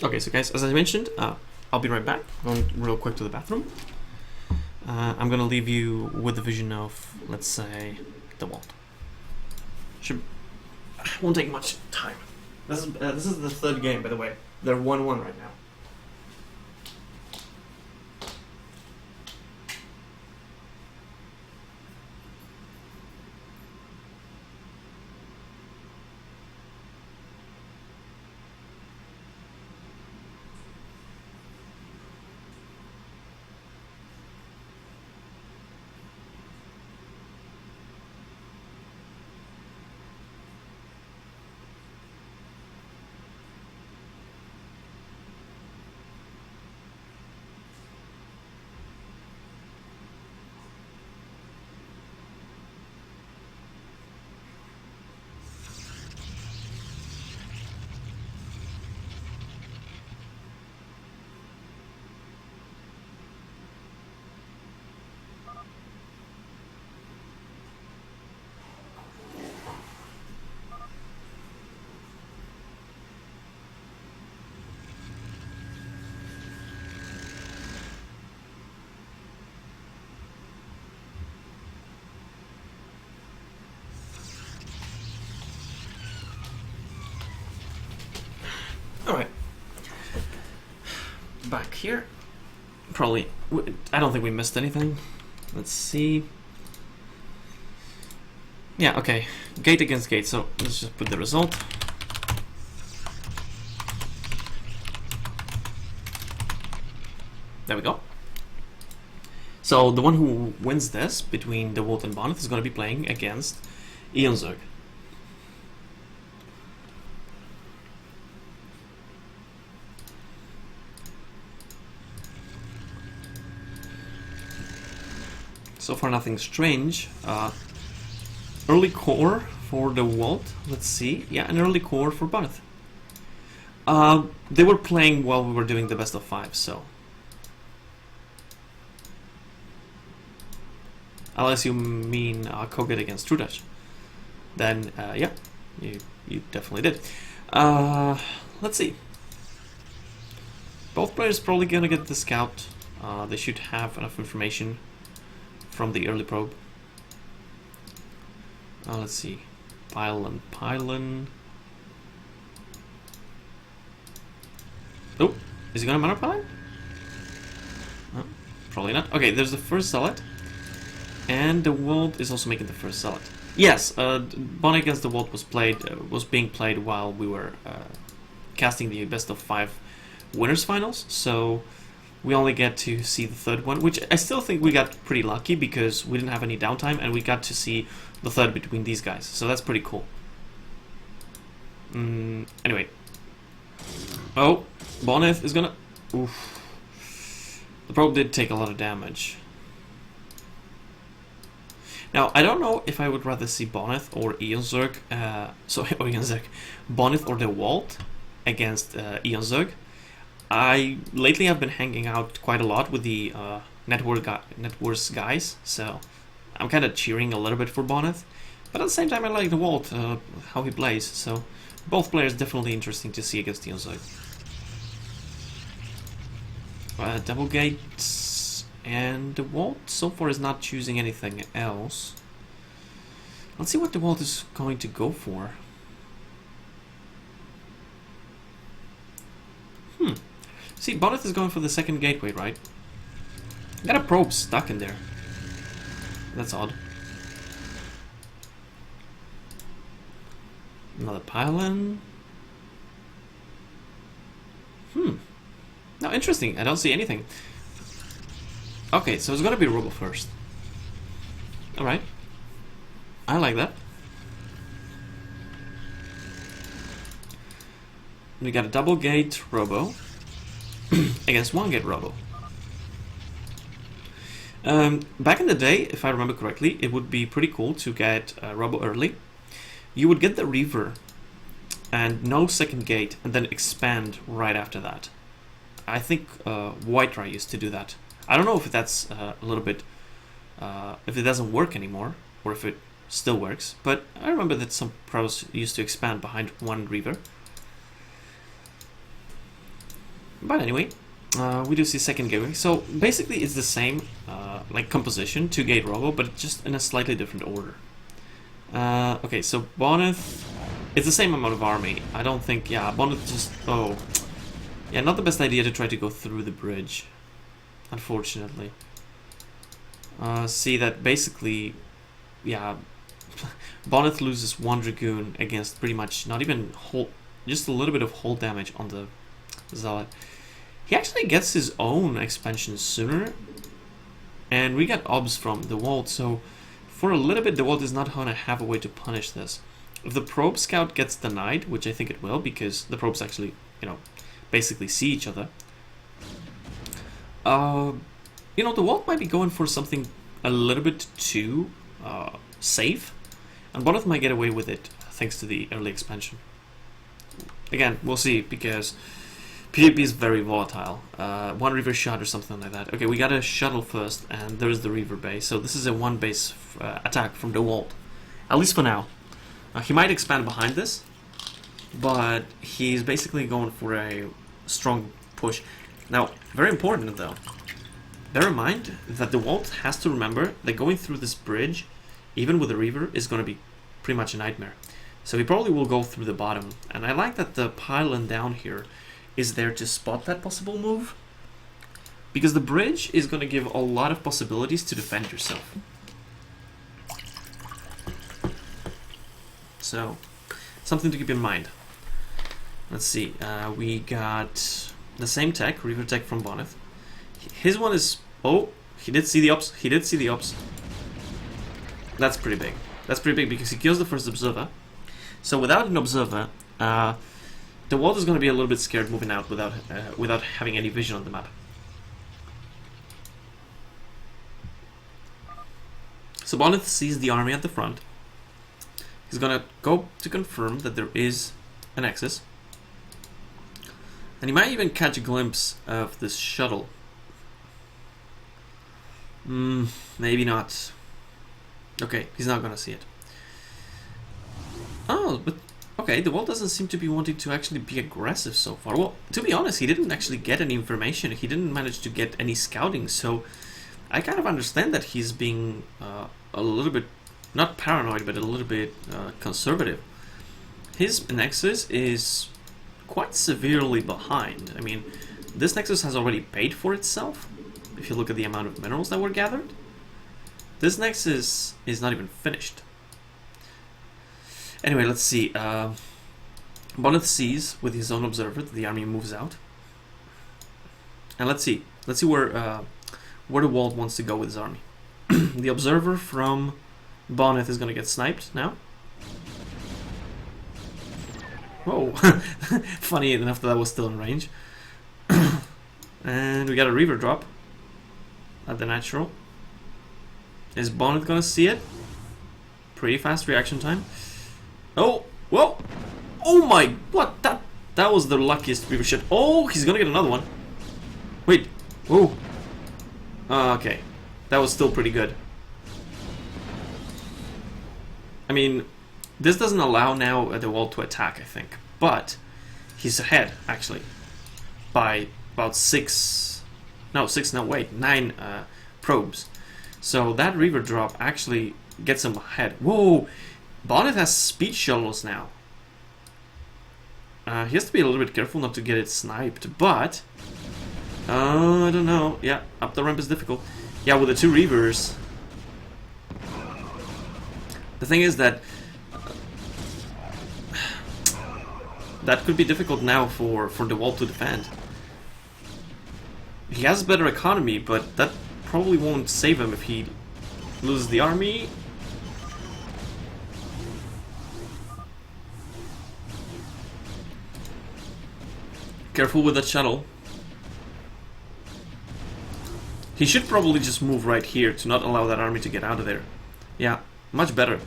Okay, so guys, as I mentioned, I'll be right back. Going real quick to the bathroom. I'm gonna leave you with the vision of, let's say, the Walt. Won't take much time. This is the third game, by the way. They're 1-1 right now. Alright. Back here. Probably... I don't think we missed anything. Let's see. Yeah, okay. Gate against gate, so let's just put the result. There we go. So the one who wins this between DeWalt and Bonnet is going to be playing against Eonzerg. So far nothing strange. Early core for DeWalt. Let's see. Yeah, an early core for Bonnet. They were playing while we were doing the best of 5, so... Unless you mean Koget against Trudash. Then, yeah, you definitely did. Let's see. Both players probably gonna get the scout. They should have enough information from the early probe. Let's see. Pylon. Oh, is he gonna mana pylon? No, probably not. Okay, there's the first zealot. And the World is also making the first zealot. Yes, Bonnet against the World was being played while we were casting the best of 5 winners finals, so we only get to see the third one, which I still think we got pretty lucky because we didn't have any downtime and we got to see the third between these guys, so that's pretty cool. Anyway. Oh, Bonnet is gonna... Oof. The probe did take a lot of damage. Now, I don't know if I would rather see Bonnet or Eonzerg, Bonnet or DeWalt against Eonzerg. I lately have been hanging out quite a lot with the Networks guys, so I'm kind of cheering a little bit for Bonnet. But at the same time, I like DeWalt, how he plays, so both players definitely interesting to see against Eonzerg. Double gates, and DeWalt so far is not choosing anything else. Let's see what DeWalt is going to go for. See, Bonnet is going for the second gateway, right? Got a probe stuck in there. That's odd. Another pylon. No, interesting. I don't see anything. Okay, so it's gonna be Robo first. Alright. I like that. We got a double gate Robo against one gate Robo. Back in the day, if I remember correctly, it would be pretty cool to get Robo early. You would get the Reaver and no second gate and then expand right after that. I think White used to do that. I don't know if that's a little bit, if it doesn't work anymore, or if it still works, but I remember that some pros used to expand behind one Reaver. But anyway, we do see second gateway. So basically it's the same like composition, 2-gate Robo, but just in a slightly different order. Okay, so Bonnet, it's the same amount of army. I don't think, yeah, Bonnet just, oh. Yeah, not the best idea to try to go through the bridge, unfortunately. See that basically, yeah, Bonnet loses 1 Dragoon against pretty much not even whole, just a little bit of whole damage on the Zealot. He actually gets his own expansion sooner, and we get obs from DeWalt, so for a little bit DeWalt is not gonna have a way to punish this. If the probe scout gets denied, which I think it will, because the probes actually, you know, basically see each other. You know, DeWalt might be going for something a little bit too safe, and Bonnet might get away with it thanks to the early expansion. Again, we'll see, because PvP is very volatile. 1 Reaver shot or something like that. Okay, we got a shuttle first, and there's the Reaver base. So this is a 1 base attack from DeWalt, at least for now. He might expand behind this, but he's basically going for a strong push. Now, very important though, bear in mind that DeWalt has to remember that going through this bridge, even with a Reaver, is going to be pretty much a nightmare. So he probably will go through the bottom. And I like that the pylon down here is there to spot that possible move. Because the bridge is going to give a lot of possibilities to defend yourself. So, something to keep in mind. Let's see, we got the same tech, Reaver tech from Bonneth. His one is... Oh, he did see the ops. He did see the ops. That's pretty big. That's pretty big because he kills the first observer. So without an observer, the world is going to be a little bit scared moving out without having any vision on the map. So Bonneth sees the army at the front. He's going to go to confirm that there is an Nexus. And he might even catch a glimpse of this shuttle. Maybe not. Okay, he's not going to see it. Oh, but okay, the world doesn't seem to be wanting to actually be aggressive so far. Well, to be honest, he didn't actually get any information. He didn't manage to get any scouting, so I kind of understand that he's being a little bit, not paranoid, but a little bit conservative. His Nexus is quite severely behind. I mean, this Nexus has already paid for itself, if you look at the amount of minerals that were gathered. This Nexus is not even finished. Anyway, let's see. Bonneth sees with his own observer that the army moves out. And let's see where the world wants to go with his army. The observer from Bonneth is going to get sniped now. Whoa. Funny enough that was still in range. And we got a Reaver drop at the natural. Is Bonneth going to see it? Pretty fast reaction time. Oh, whoa! Oh my, what? That was the luckiest Reaver shot. Oh, he's gonna get another one. Wait, whoa. Okay, that was still pretty good. I mean, this doesn't allow now the wall to attack, I think. But he's ahead, actually, by about 9 probes. So that Reaver drop actually gets him ahead. Whoa! Bonneth has speed shuttles now. He has to be a little bit careful not to get it sniped, but... I don't know. Yeah, up the ramp is difficult. Yeah, with the two Reavers... The thing is that... that could be difficult now for the wall to defend. He has better economy, but that probably won't save him if he loses the army. Careful with that shuttle. He should probably just move right here to not allow that army to get out of there. Yeah, much better.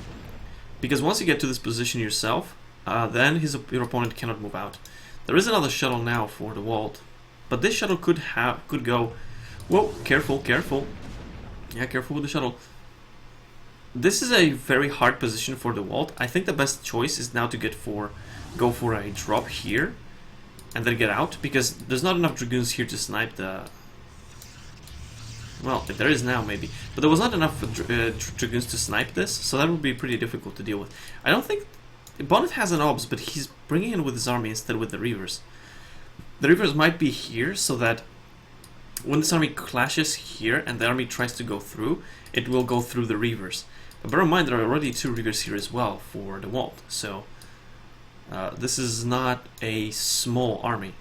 Because once you get to this position yourself, then your opponent cannot move out. There is another shuttle now for the Walt, but this shuttle could go. Whoa, careful, careful. Yeah, careful with the shuttle. This is a very hard position for the Walt. I think the best choice is now to go for a drop here. And then get out, because there's not enough Dragoons here to snipe the... Well, there is now, maybe. But there was not enough Dragoons to snipe this, so that would be pretty difficult to deal with. I don't think... Bonneth has an obs, but he's bringing it with his army instead with the Reavers. The Reavers might be here, so that when this army clashes here, and the army tries to go through, it will go through the Reavers. But bear in mind, there are already two Reavers here as well for the Walt, so... this is not a small army.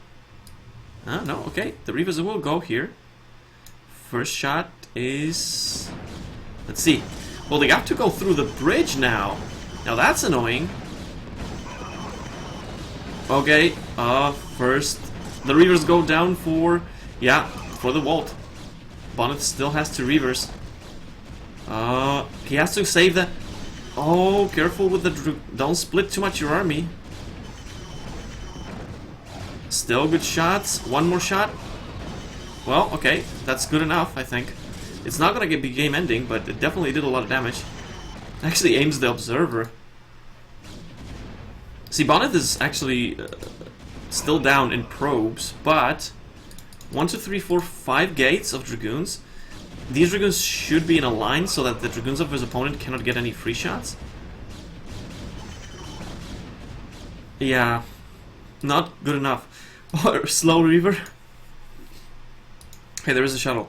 No, okay. The Reavers will go here. First shot is... Let's see. Well, they have to go through the bridge now. Now that's annoying. Okay. First, the Reavers go down for... Yeah, for the Walt. Bonneth still has two Reavers. He has to save the... Oh, careful with the... Don't split too much your army. Still good shots. One more shot. Well, okay. That's good enough, I think. It's not going to be game ending, but it definitely did a lot of damage. Actually aims the observer. See, Bonneth is actually still down in probes, but 1, 2, 3, 4, 5 gates of Dragoons. These Dragoons should be in a line so that the Dragoons of his opponent cannot get any free shots. Yeah, not good enough. Or slow Reaver. Hey, there is a shuttle.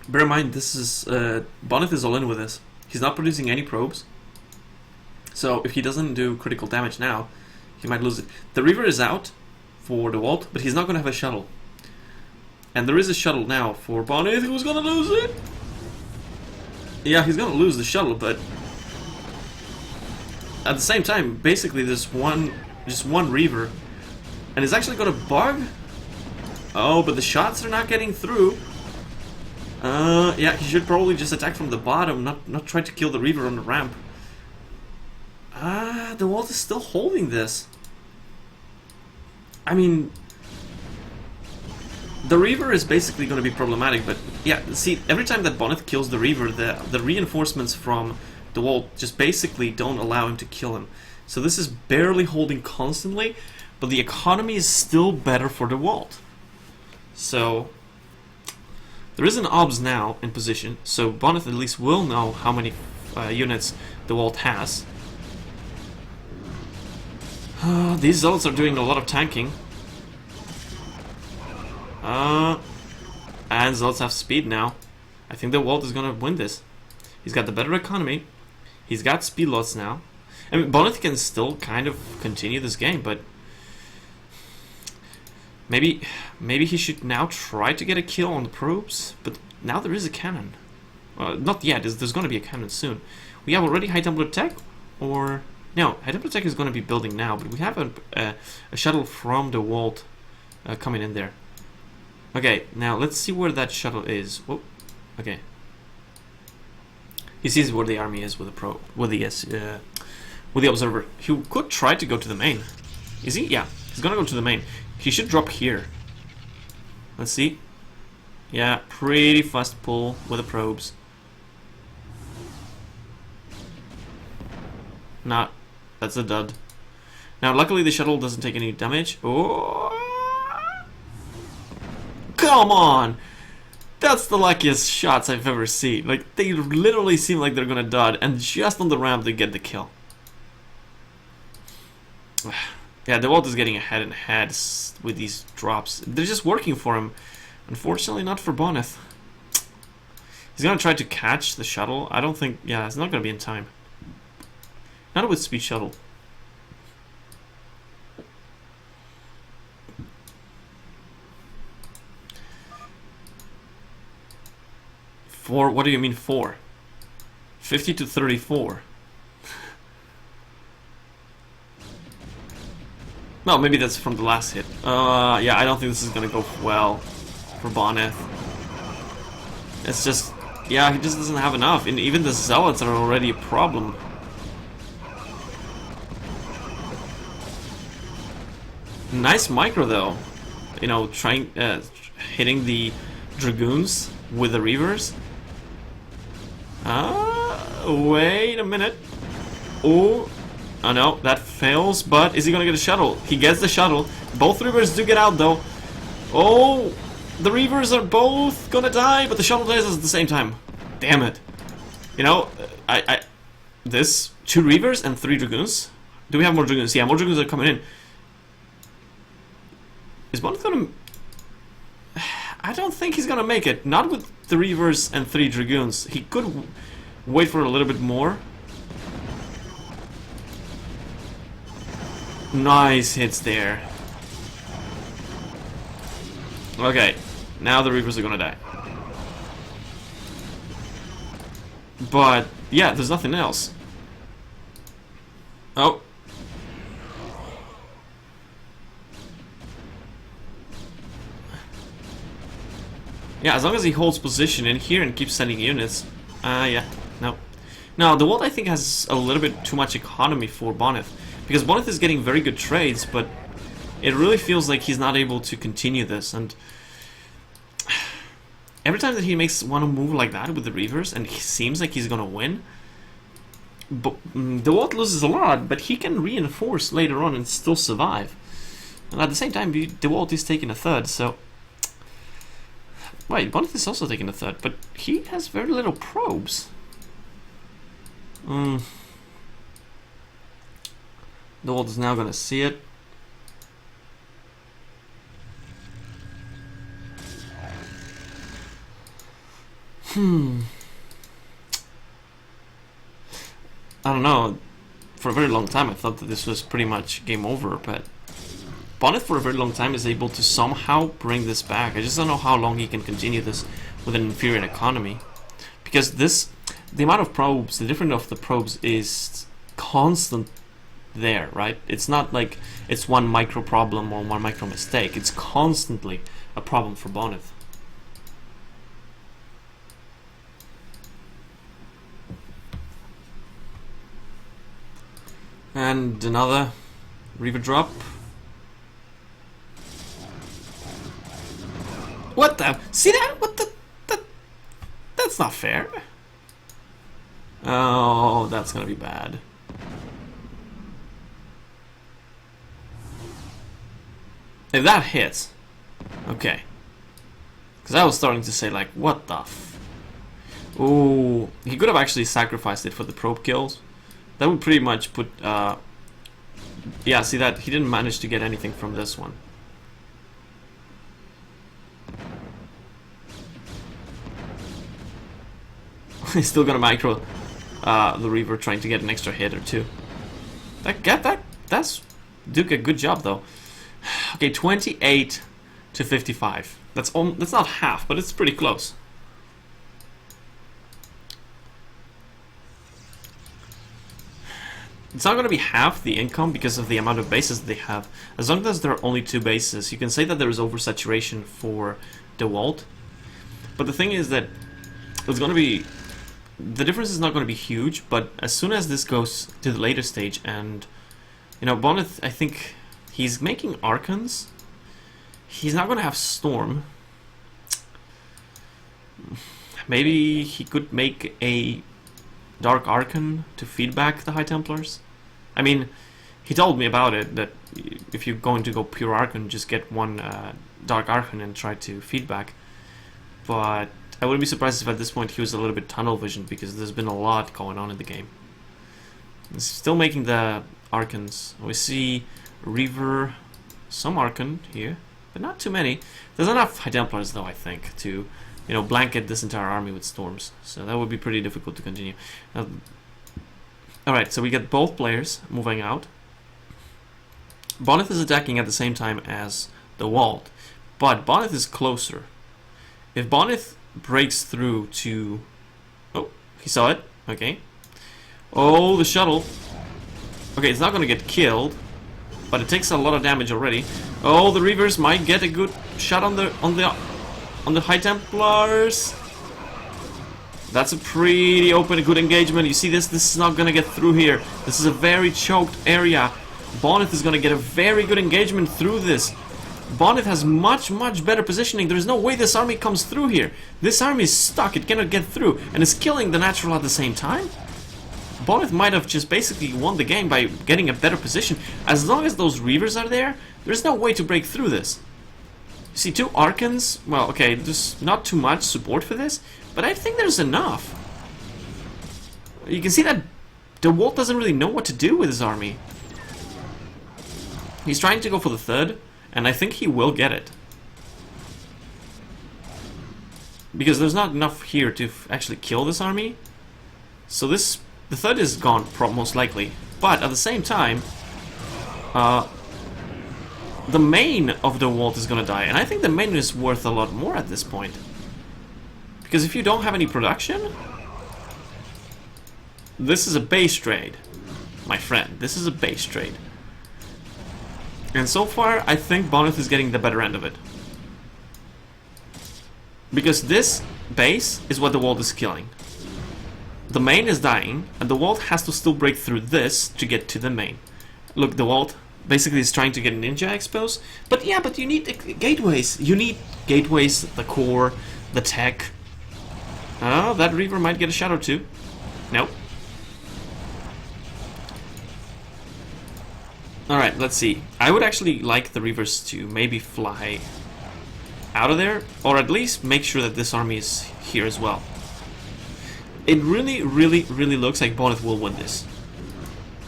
Bear in mind, this is Bonnet is all in with this. He's not producing any probes, so if he doesn't do critical damage now, he might lose it. The Reaver is out for the Walt, but he's not going to have a shuttle. And there is a shuttle now for Bonnet, who's going to lose it. Yeah, he's going to lose the shuttle, but at the same time, basically there's just one Reaver, and it's actually going to bug. Oh, but the shots are not getting through. Yeah, he should probably just attack from the bottom, not try to kill the Reaver on the ramp. The Walt is still holding this. I mean, the Reaver is basically going to be problematic, but yeah, see, every time that Bonnet kills the Reaver, the reinforcements from the Walt just basically don't allow him to kill him. So this is barely holding constantly, but the economy is still better for the Walt. So there is an OBS now in position, so Bonnet at least will know how many units the Walt has. These Zealots are doing a lot of tanking. And Zealots have speed now. I think the Walt is gonna win this. He's got the better economy. He's got speed lots now. I mean, Bonnet can still kind of continue this game, but maybe he should now try to get a kill on the probes. But now there is a cannon. Not yet. There's going to be a cannon soon. We have already High Templar Tech, or no? High Templar Tech is going to be building now, but we have a shuttle from the Walt coming in there. Okay, now let's see where that shuttle is. Whoa. Okay. He sees where the army is with the observer. He could try to go to the main. Is he? Yeah, he's gonna go to the main. He should drop here. Let's see. Yeah, pretty fast pull with the probes. Nah, that's a dud. Now, luckily the shuttle doesn't take any damage. Oh, come on! That's the luckiest shots I've ever seen. Like, they literally seem like they're gonna dud, and just on the ramp they get the kill. Yeah, the Walt is getting ahead and ahead with these drops. They're just working for him. Unfortunately, not for Bonnet. He's gonna try to catch the shuttle. I don't think... Yeah, it's not gonna be in time. Not with speed shuttle. For... What do you mean for? 50 to 34. No, maybe that's from the last hit. Yeah, I don't think this is gonna go well for Bonnet. It's just... Yeah, he just doesn't have enough. And even the Zealots are already a problem. Nice micro, though. You know, trying... hitting the Dragoons with the Reavers. Wait a minute. Oh... Oh no, that fails, but is he gonna get a shuttle? He gets the shuttle. Both Reavers do get out, though. Oh, the Reavers are both gonna die, but the shuttle dies at the same time. Damn it. You know, this, 2 Reavers and 3 Dragoons. Do we have more Dragoons? Yeah, more Dragoons are coming in. Is Bonnet gonna... I don't think he's gonna make it. Not with the Reavers and 3 Dragoons. He could wait for a little bit more. Nice hits there. Okay, now the Reavers are gonna die. But, yeah, there's nothing else. Oh. Yeah, as long as he holds position in here and keeps sending units. Yeah, no. Now, the Walt, I think, has a little bit too much economy for Bonnet. Because Bonnet is getting very good trades, but it really feels like he's not able to continue this. And every time that he makes one move like that with the Reavers, and he seems like he's gonna win, but the Walt loses a lot, but he can reinforce later on and still survive. And at the same time, the Walt is taking a third, so Wait, Bonnet is also taking the third, but he has very little probes. The world is now gonna see it. I don't know. For a very long time I thought that this was pretty much game over, but Bonnet for a very long time is able to somehow bring this back. I just don't know how long he can continue this with an inferior economy. Because the amount of probes, the difference of the probes is constant there, right? It's not like it's one micro problem or one micro mistake. It's constantly a problem for Bonnet. And another Reaver drop. What the? See that? What the? That's not fair. Oh, that's gonna be bad. If that hits, okay. Because I was starting to say, like, what the f... Ooh, he could have actually sacrificed it for the probe kills. That would pretty much put, yeah, see that? He didn't manage to get anything from this one. He's still gonna micro the Reaver, trying to get an extra hit or two. That's Duke a good job though. Okay, 28 to 55. That's not half, but it's pretty close. It's not going to be half the income because of the amount of bases they have. As long as there are only 2 bases, you can say that there is oversaturation for DeWalt. But the thing is that it's going to be... The difference is not going to be huge, but as soon as this goes to the later stage and... You know, Bonnet, I think he's making Archons. He's not going to have Storm. Maybe he could make a Dark Archon to feedback the High Templars. I mean, he told me about it, that if you're going to go pure Archon, just get one Dark Archon and try to feedback. But I wouldn't be surprised if at this point he was a little bit tunnel visioned, because there's been a lot going on in the game. He's still making the Archons. We see Reaver, some Archon here, but not too many. There's enough High Templars though, I think, to... you know, blanket this entire army with storms. So that would be pretty difficult to continue. Alright, so we get both players moving out. Bonnet is attacking at the same time as DeWalt, but Bonnet is closer. If Bonnet breaks through to... Oh, he saw it. Okay. Oh, the shuttle. Okay, it's not going to get killed, but it takes a lot of damage already. Oh, the Reavers might get a good shot on the High Templars. That's a pretty open, good engagement. You see this? This is not gonna get through here. This is a very choked area. Bonnet is gonna get a very good engagement through this. Bonnet has much better positioning. There's no way this army comes through here. This army is stuck. It cannot get through, and it's killing the natural at the same time. Bonnet might have just basically won the game by getting a better position. As long as those Reavers are there, there's no way to break through this. See, 2 Archons, well, okay, there's not too much support for this, but I think there's enough. You can see that DeWalt doesn't really know what to do with his army. He's trying to go for the third, and I think he will get it. Because there's not enough here to actually kill this army. So the third is gone, most likely. But at the same time, the main of DeWalt is gonna die, and I think the main is worth a lot more at this point. Because if you don't have any production, this is a base trade, my friend. This is a base trade. And so far, I think Bonnet is getting the better end of it. Because this base is what DeWalt is killing. The main is dying, and DeWalt has to still break through this to get to the main. Look, DeWalt basically is trying to get Ninja exposed, but yeah, but you need gateways. You need gateways, the core, the tech. Oh, that Reaver might get a shot or two. Nope. Alright, let's see. I would actually like the Reavers to maybe fly out of there, or at least make sure that this army is here as well. It really, really, really looks like Bonnet will win this.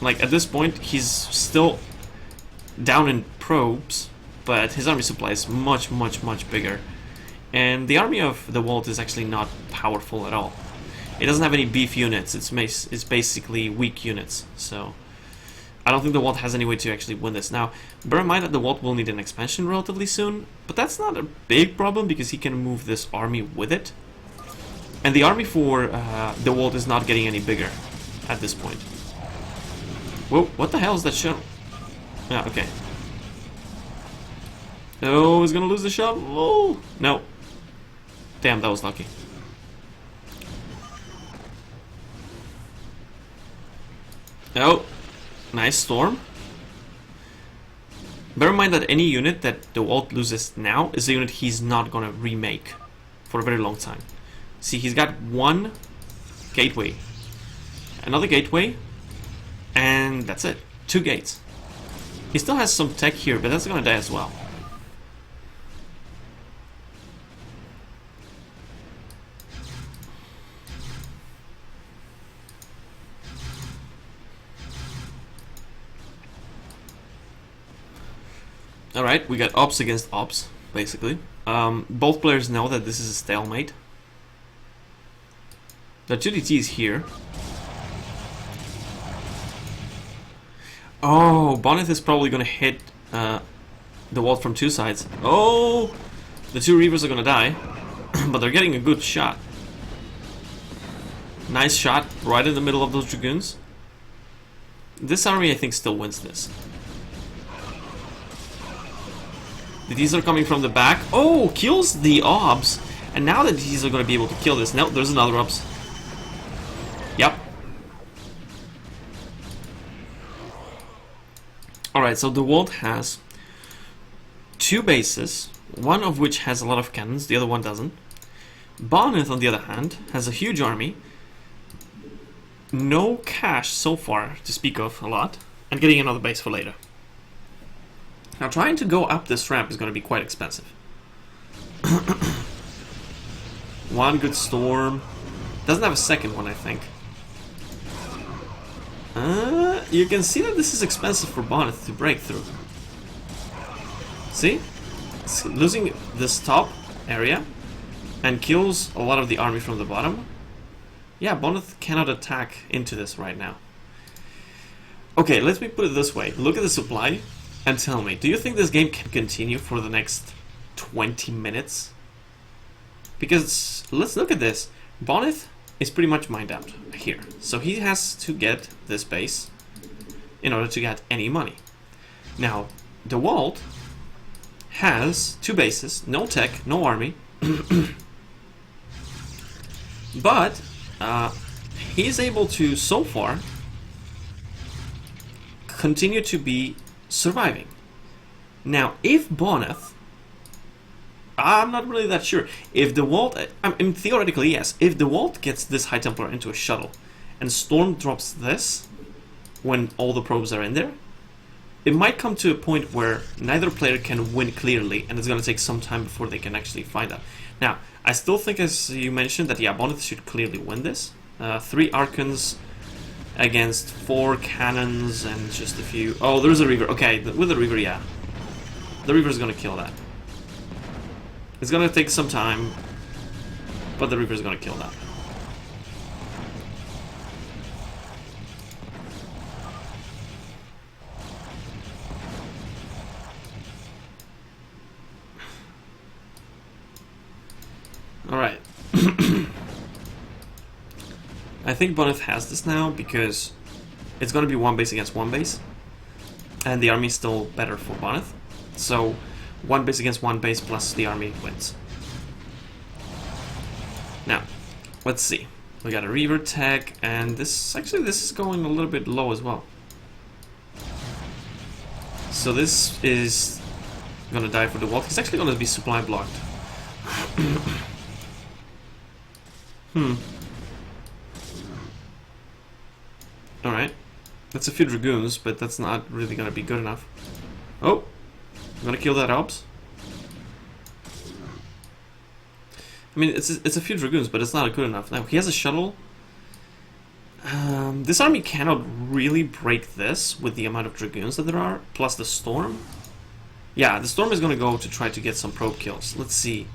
Like, at this point, he's still down in probes, but his army supply is much, much, much bigger. And the army of the Walt is actually not powerful at all. It doesn't have any beef units, it's basically weak units, so I don't think the Walt has any way to actually win this. Now, bear in mind that the Walt will need an expansion relatively soon, but that's not a big problem because he can move this army with it. And the army for the Walt is not getting any bigger at this point. Whoa, what the hell is that shuttle? Yeah, okay. Oh, he's gonna lose the shuttle. Oh, no. Damn, that was lucky. Oh, nice storm. Bear in mind that any unit that the Walt loses now is a unit he's not gonna remake for a very long time. See, he's got one gateway, another gateway, and that's it. 2 gates. He still has some tech here, but that's gonna die as well. Alright, we got ops against ops, basically. Both players know that this is a stalemate. The 2DT is here. Oh, Bonnet is probably gonna hit the Walt from 2 sides. Oh, the 2 Reavers are gonna die, but they're getting a good shot. Nice shot right in the middle of those Dragoons. This army, I think, still wins this. These are coming from the back. Oh, kills the Obs. And now that these are going to be able to kill this. No, there's another Obs. Yep. Alright, so the Walt has 2 bases, one of which has a lot of cannons, the other one doesn't. Bonnet, on the other hand, has a huge army. No cash so far to speak of a lot. And getting another base for later. Now, trying to go up this ramp is going to be quite expensive. One good storm. Doesn't have a second one, I think. You can see that this is expensive for Bonnet to break through. See? It's losing this top area and kills a lot of the army from the bottom. Yeah, Bonnet cannot attack into this right now. Okay, let me put it this way. Look at the supply. And tell me, do you think this game can continue for the next 20 minutes? Because, let's look at this. Bonnet is pretty much mined out here. So he has to get this base in order to get any money. Now, the Walt has 2 bases, no tech, no army. But, he's able to, so far, continue to be surviving. Now, if Bonnet, I'm not really that sure. If the Walt, I mean, theoretically, yes. If the Walt gets this High Templar into a shuttle, and Storm drops this, when all the probes are in there, it might come to a point where neither player can win clearly, and it's going to take some time before they can actually find that. Now, I still think, as you mentioned, that yeah, Bonnet should clearly win this. 3 Archons against 4 cannons and just a few... Oh, there's a Reaver. Okay, with the Reaver, yeah. The Reaver's gonna kill that. It's gonna take some time, but the Reaver's gonna kill that. Alright. I think Bonnet has this now because it's going to be 1 base against 1 base, and the army is still better for Bonnet. So 1 base against 1 base plus the army wins. Now, let's see. We got a Reaver tech, and this is going a little bit low as well. So this is going to die for the Walt. He's actually going to be supply blocked. Alright. That's a few Dragoons, but that's not really gonna be good enough. Oh! I'm gonna kill that Ops. I mean, it's a few Dragoons, but it's not good enough. Now, he has a shuttle. This army cannot really break this with the amount of Dragoons that there are, plus the Storm. Yeah, the Storm is going to go to try to get some probe kills. Let's see.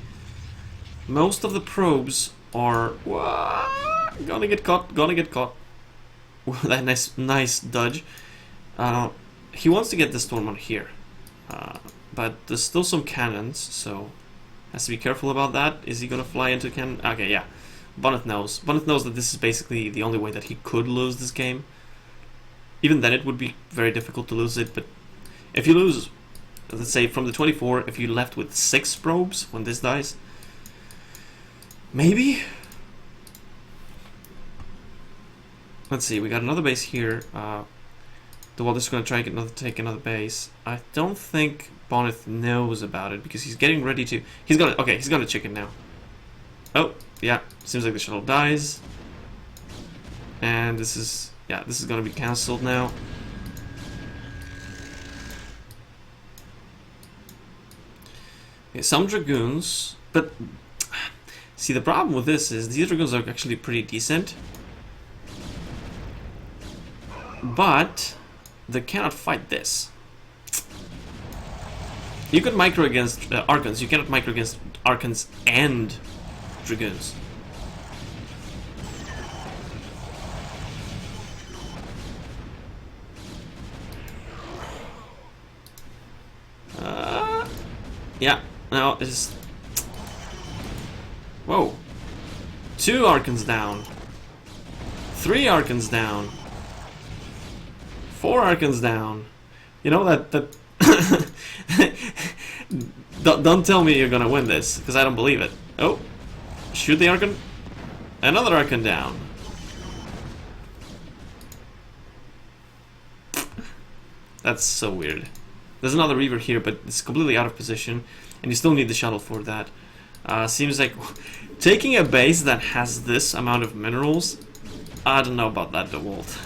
Most of the probes are... Gonna get caught, gonna get caught. That nice dodge. He wants to get the Storm on here. But there's still some cannons, so... Has to be careful about that. Is he gonna fly into cannon? Okay, yeah. Bonnet knows. Bonnet knows that this is basically the only way that he could lose this game. Even then it would be very difficult to lose it, but if you lose, let's say from the 24, if you left with 6 probes when this dies, maybe? Let's see, we got another base here. The Walt is going to try and take another base. I don't think Bonnet knows about it because he's getting ready to... He's gonna chicken now. Oh, yeah, seems like the shuttle dies. And this is gonna be cancelled now. Okay, some Dragoons, but... See, the problem with this is these Dragoons are actually pretty decent. But they cannot fight this. You could micro against Archons, you cannot micro against Archons and Dragoons. Yeah, no, it's... Whoa. 2 Archons down. 3 Archons down. 4 Archons down. You know that don't tell me you're gonna win this, because I don't believe it. Oh, shoot the Archon. Another Archon down. That's so weird. There's another Reaver here, but it's completely out of position, and you still need the shuttle for that. Seems like taking a base that has this amount of minerals, I don't know about that, DeWalt.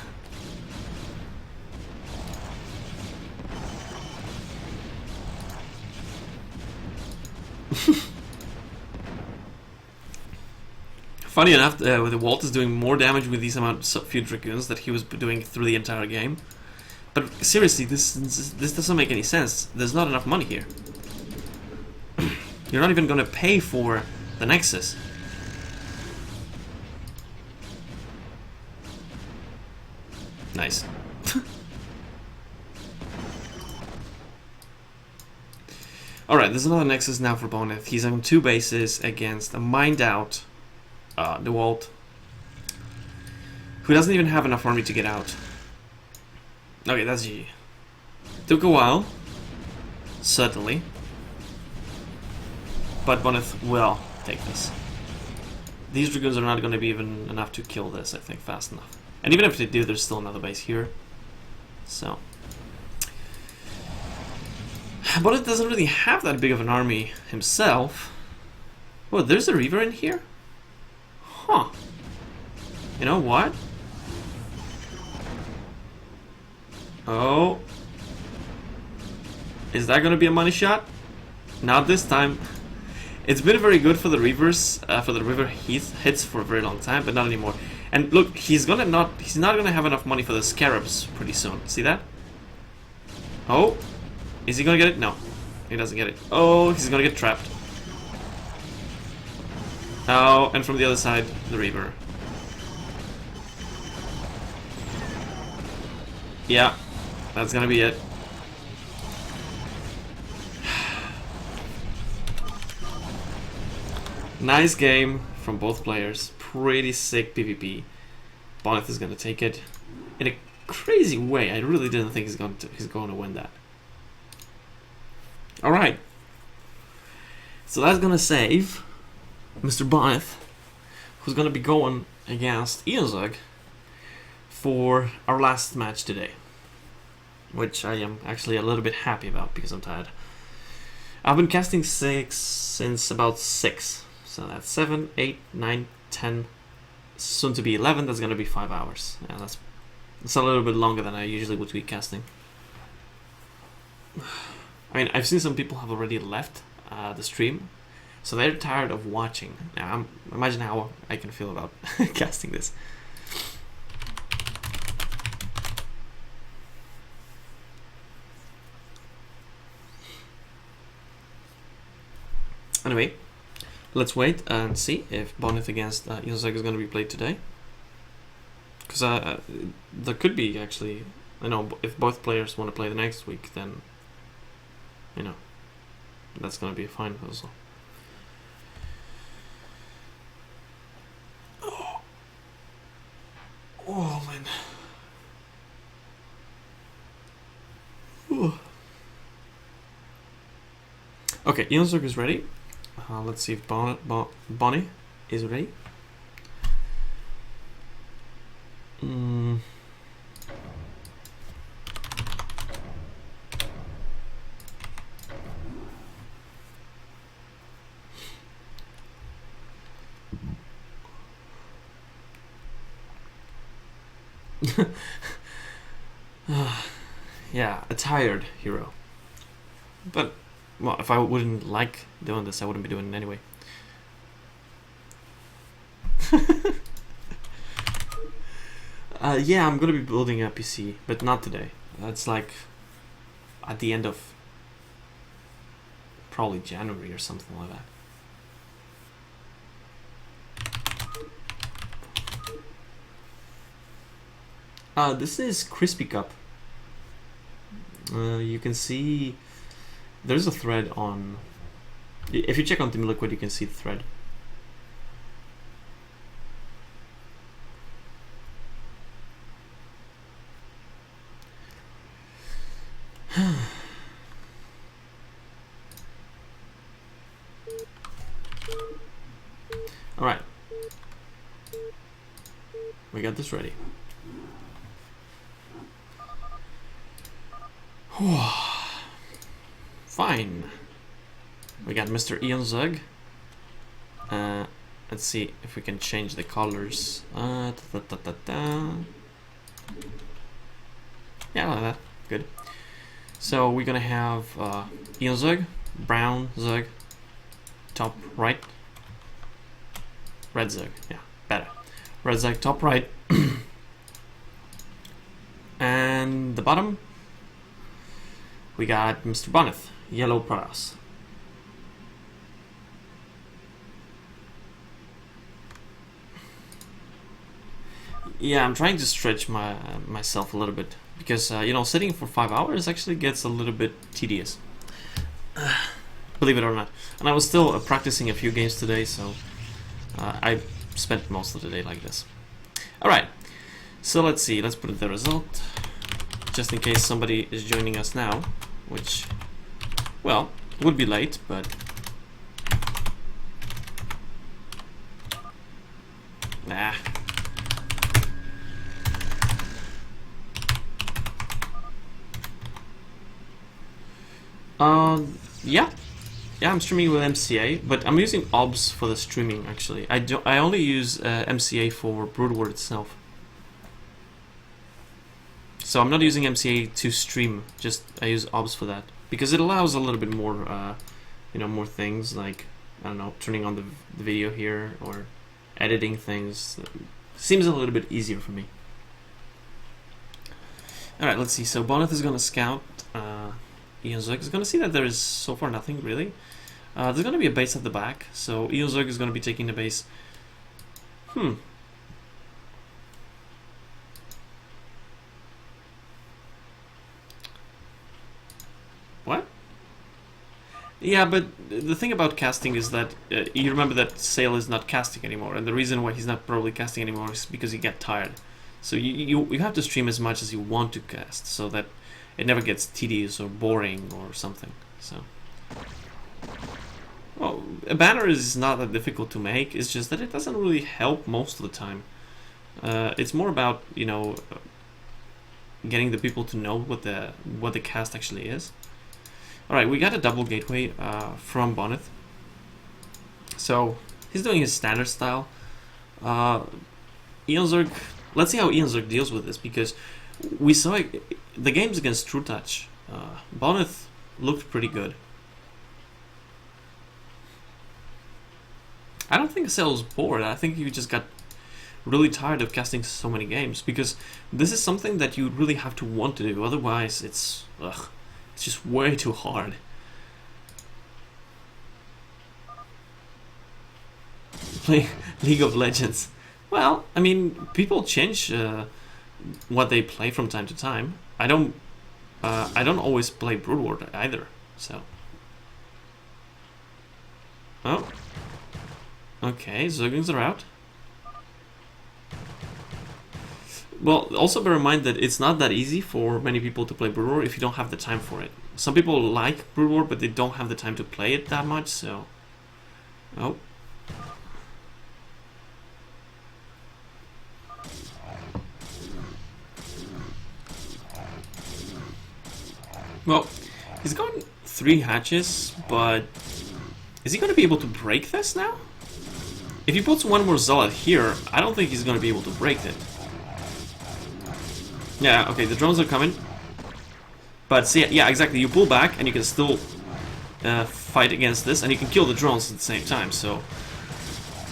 Funny enough, the Walt is doing more damage with these few Dragoons that he was doing through the entire game. But seriously, this doesn't make any sense. There's not enough money here. You're not even gonna pay for the Nexus. Nice. Alright, there's another Nexus now for Bonnet. He's on 2 bases against a mined out DeWalt, who doesn't even have enough army to get out. Okay, that's GG. Took a while, certainly, but Bonnet will take this. These Dragoons are not going to be even enough to kill this, I think, fast enough. And even if they do, there's still another base here. So, Bonnet doesn't really have that big of an army himself. Oh, there's a Reaver in here? Huh. You know what? Oh. Is that gonna be a money shot? Not this time. It's been very good for the Reavers, for the River hits for a very long time, but not anymore. And look, he's not gonna have enough money for the Scarabs pretty soon. See that? Oh. Is he gonna get it? No. He doesn't get it. Oh, he's gonna get trapped. Oh, and from the other side, the Reaver. Yeah, that's gonna be it. Nice game from both players. Pretty sick PvP. Bonnet is gonna take it in a crazy way. I really didn't think he's going to win that. All right. So that's gonna save Mr. Bonnet, who's gonna be going against Ianzug for our last match today, which I am actually a little bit happy about because I'm tired. I've been casting 6 since about 6, so that's 7, 8, 9, 10, soon to be 11. That's gonna be 5 hours. Yeah, that's a little bit longer than I usually would be casting. I mean, I've seen some people have already left the stream, So they're tired of watching. Now, imagine how I can feel about casting this. Anyway, let's wait and see if Bonnet against Ionseg is going to be played today. Because there could be, actually, if both players want to play the next week, then, that's going to be fine also. Oh man. Ooh. Okay, Ionseg is ready. Let's see if Bonnie is ready. Yeah, a tired hero. But, well, if I wouldn't like doing this, I wouldn't be doing it anyway. Yeah, I'm gonna be building a PC, but not today. That's like at the end of probably January or something like that. This is Crispy Cup. You can see there's a thread on. If you check on Team Liquid, you can see the thread. All right, we got this ready. Fine. We got Mr. Ionseg. Let's see if we can change the colors. Yeah, like that. Good. So we're gonna have Ionseg, brown Zeg, top right, red Zeg. Yeah, better. Red Zeg, top right, and the bottom. We got Mr. Bonnet, yellow Pradas. Yeah, I'm trying to stretch myself a little bit because sitting for 5 hours actually gets a little bit tedious. Believe it or not. And I was still practicing a few games today, so I spent most of the day like this. All right, so let's see. Let's put the result just in case somebody is joining us now. Which, well, would be late, but nah. Yeah, I'm streaming with MCA, but I'm using OBS for the streaming. Actually, I only use MCA for Brood War itself. So I'm not using MCA to stream, just I use OBS for that. Because it allows a little bit more, more things like, I don't know, turning on the video here or editing things. Seems a little bit easier for me. Alright, let's see. So Bonnet is going to scout. Ionseg is going to see that there is so far nothing really. There's going to be a base at the back, so Ionseg is going to be taking the base. What? Yeah, but the thing about casting is that you remember that Sale is not casting anymore, and the reason why he's not probably casting anymore is because he get tired. So you have to stream as much as you want to cast, so that it never gets tedious or boring or something. So, well, a banner is not that difficult to make. It's just that it doesn't really help most of the time. It's more about getting the people to know what the cast actually is. Alright, we got a double gateway from Bonnet. So, he's doing his standard style. Ionseg, let's see how Ionseg deals with this, because we saw the games against True Touch. Bonnet looked pretty good. I don't think Sale was bored. I think he just got really tired of casting so many games, because this is something that you really have to want to do. Otherwise, it's just way too hard. Play League of Legends. Well, I mean, people change what they play from time to time. I don't always play Brood War either. So. Oh. Okay, Zerglings are out. Well, also bear in mind that it's not that easy for many people to play Brood War if you don't have the time for it. Some people like Brood War, but they don't have the time to play it that much, so... Oh. Well, he's got 3 hatches, but... Is he going to be able to break this now? If he puts one more Zealot here, I don't think he's going to be able to break it. Yeah, okay, the drones are coming. But see, yeah, exactly, you pull back and you can still fight against this, and you can kill the drones at the same time, so...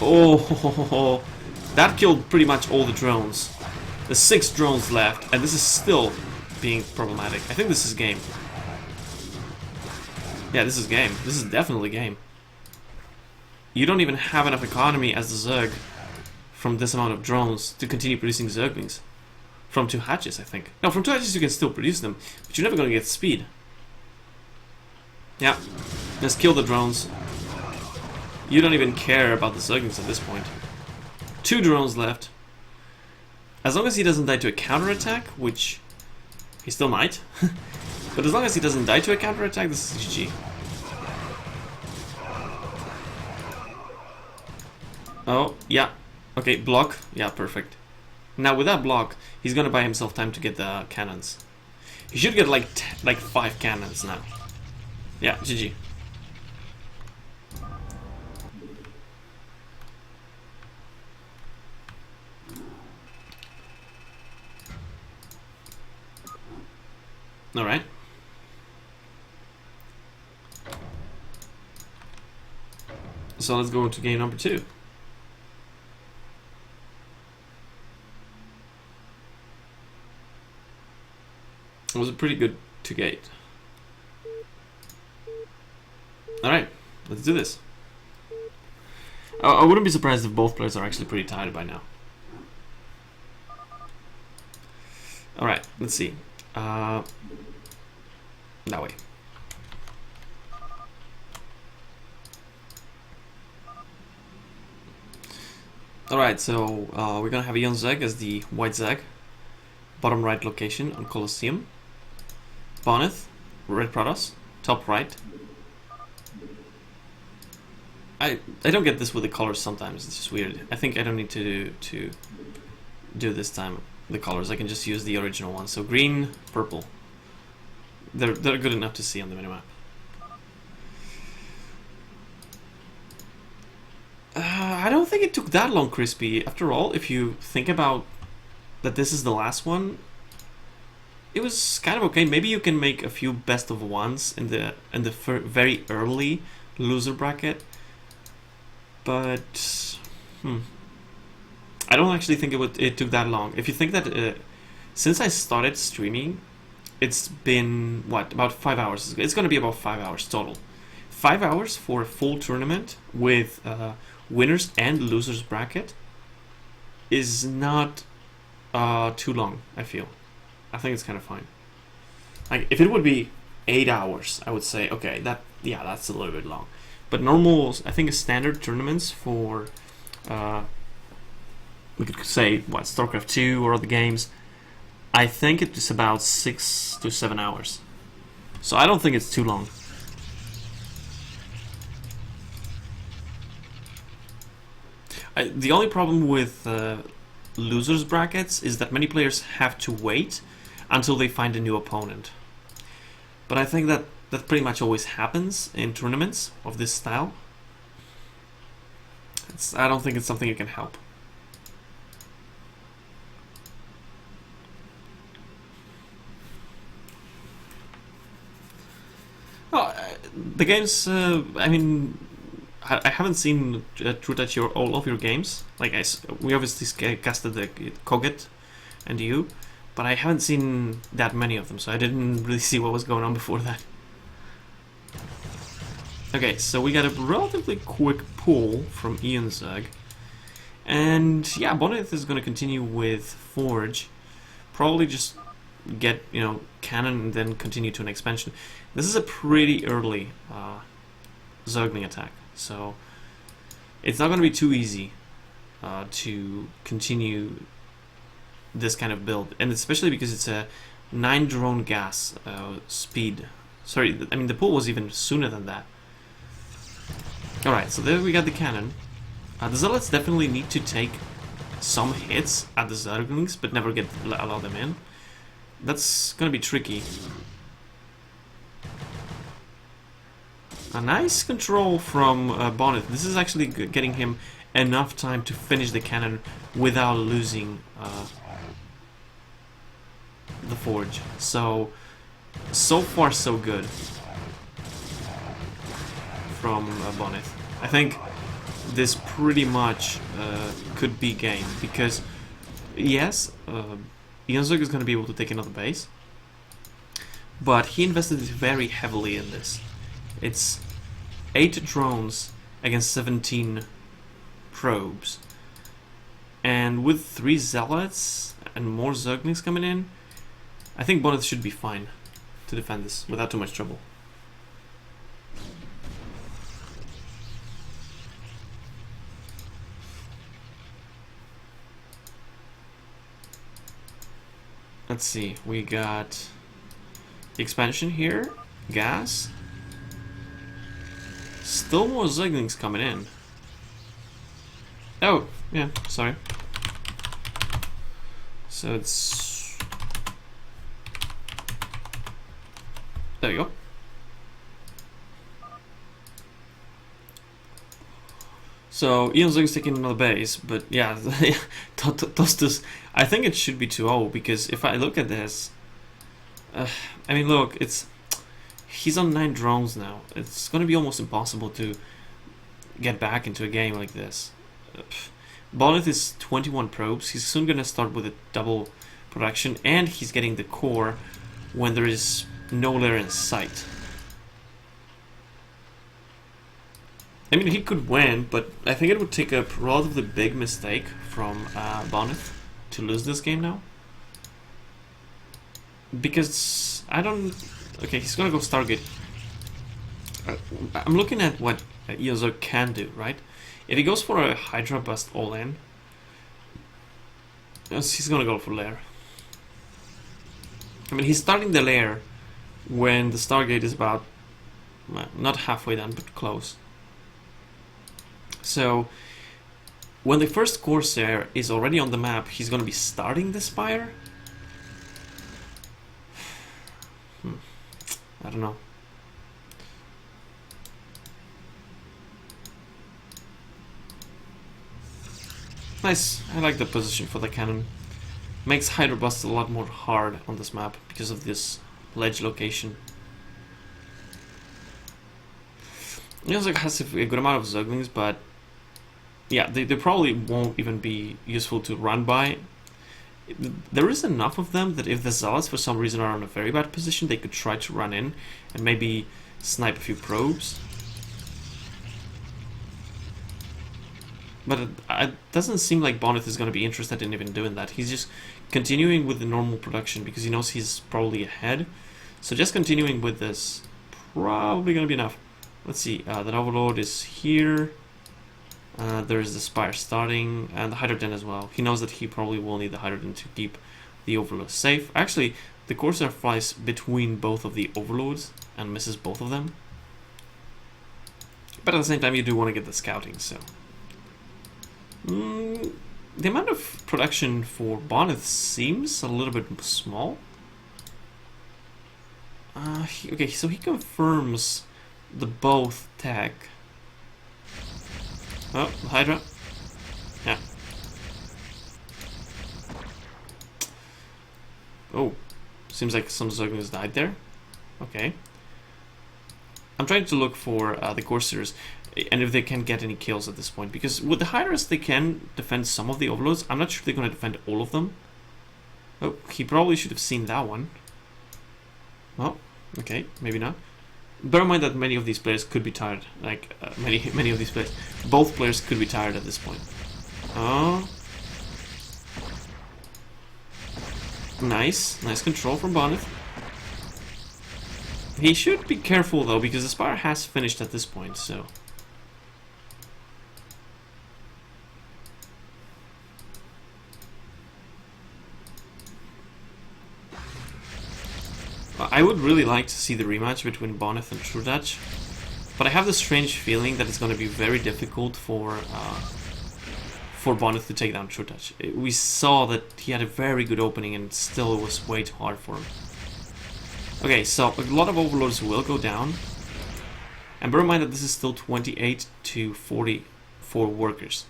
Oh, that killed pretty much all the drones. There's 6 drones left, and this is still being problematic. I think this is game. Yeah, this is game. This is definitely game. You don't even have enough economy as the Zerg from this amount of drones to continue producing Zerglings. From 2 hatches, I think. No, from 2 hatches you can still produce them, but you're never going to get speed. Yeah, let's kill the drones. You don't even care about the Zerglings at this point. 2 drones left. As long as he doesn't die to a counterattack, which he still might. But as long as he doesn't die to a counterattack, this is GG. Oh, yeah. Okay, block. Yeah, perfect. Now with that block, he's gonna buy himself time to get the cannons. He should get like 5 cannons now. Yeah, GG. Alright. So let's go into game number 2. It was a pretty good 2-gate. Alright, let's do this. I wouldn't be surprised if both players are actually pretty tired by now. Alright, let's see. That way. Alright, so we're gonna have a young Zeg as the white Zeg. Bottom right location on Colosseum. Bonneth, red Protoss, top right. I don't get this with the colors sometimes, it's just weird. I think I don't need to do this time the colors, I can just use the original one. So green, purple. They're good enough to see on the minimap. I don't think it took that long, Crispy. After all, if you think about that this is the last one, it was kind of okay. Maybe you can make a few best of ones in the very early loser bracket, but I don't actually think it took that long. If you think that since I started streaming, it's been what, about 5 hours. It's going to be about 5 hours total. 5 hours for a full tournament with winners and losers bracket is not too long, I feel. I think it's kind of fine. Like, if it would be 8 hours, I would say, okay, that's a little bit long. But normal, I think standard tournaments for, we could say, what, StarCraft 2 or other games, I think it's about 6 to 7 hours. So I don't think it's too long. The only problem with losers brackets is that many players have to wait until they find a new opponent. But I think that pretty much always happens in tournaments of this style. I don't think it's something you can help. Oh, the games, I mean, I haven't seen True Touch all of your games. Like we obviously casted the Koget and you, but I haven't seen that many of them, so I didn't really see what was going on before that. Okay, so we got a relatively quick pull from Ian Zug. And yeah, Bonnet is going to continue with Forge. Probably just get, cannon and then continue to an expansion. This is a pretty early Zergling attack, so it's not going to be too easy to continue this kind of build, and especially because it's a 9 drone gas speed. Sorry, I mean the pull was even sooner than that. Alright, so there we got the cannon. The Zealots definitely need to take some hits at the Zerglings, but never allow them in. That's gonna be tricky. A nice control from Bonnet. This is actually getting him enough time to finish the cannon without losing the Forge. So far so good from Bonnet. I think this pretty much could be game, because yes, Ianzug is going to be able to take another base, but he invested very heavily in this. It's 8 drones against 17 probes, and with 3 zealots and more Zerglings coming in, I think Bonnet should be fine to defend this without too much trouble. Let's see, we got expansion here, gas, still more Zerglings coming in. Oh, yeah, sorry. So it's... there you go. So Ian Zug's taking another base, but yeah, Tostus, I think it should be 2-0, because if I look at this, I mean, look, he's on 9 drones now. It's going to be almost impossible to get back into a game like this. Bonnet is 21 probes. He's soon going to start with a double production, and he's getting the core when there is no layer in sight. I mean, he could win, but I think it would take a relatively big mistake from Bonnet to lose this game now. Because I don't... okay, he's gonna go Stargate. I'm looking at what Iozog can do, right? If he goes for a Hydra Bust all-in, he's gonna go for lair. I mean, he's starting the lair when the Stargate is about... well, not halfway done, but close. So, when the first Corsair is already on the map, he's going to be starting the Spire? I don't know. Nice, I like the position for the cannon. Makes Hydra Bust a lot more hard on this map because of this ledge location. It also has a good amount of Zerglings, but yeah, they probably won't even be useful to run by. There is enough of them that if the Zealots for some reason are in a very bad position, they could try to run in and maybe snipe a few probes. But it doesn't seem like Bonnet is going to be interested in even doing that. He's just continuing with the normal production because he knows he's probably ahead. So just continuing with this, probably going to be enough. Let's see, the Overlord is here. There's the Spire starting, and the Hydrogen as well. He knows that he probably will need the Hydrogen to keep the Overlord safe. Actually, the Corsair flies between both of the Overlords and misses both of them. But at the same time, you do want to get the scouting, so... the amount of production for Bonnet seems a little bit small. Okay, so he confirms the both tech. Oh, Hydra. Yeah. Oh, seems like some Zerglings died there. Okay. I'm trying to look for the Corsairs. and if they can get any kills at this point. Because with the Hydras, they can defend some of the Overlords. I'm not sure if they're going to defend all of them. Oh, he probably should have seen that one. Well, okay, maybe not. Bear in mind that many of these players could be tired. Like, many of these players. Both players could be tired at this point. Oh. Nice. Nice control from Bonnet. He should be careful, though, because the Spire has finished at this point, so... I would really like to see the rematch between Bonnet and True Dutch, but I have the strange feeling that it's going to be very difficult for Bonnet to take down True Dutch. We saw that he had a very good opening and still it was way too hard for him. Okay, so a lot of Overlords will go down, and bear in mind that this is still 28 to 44 workers.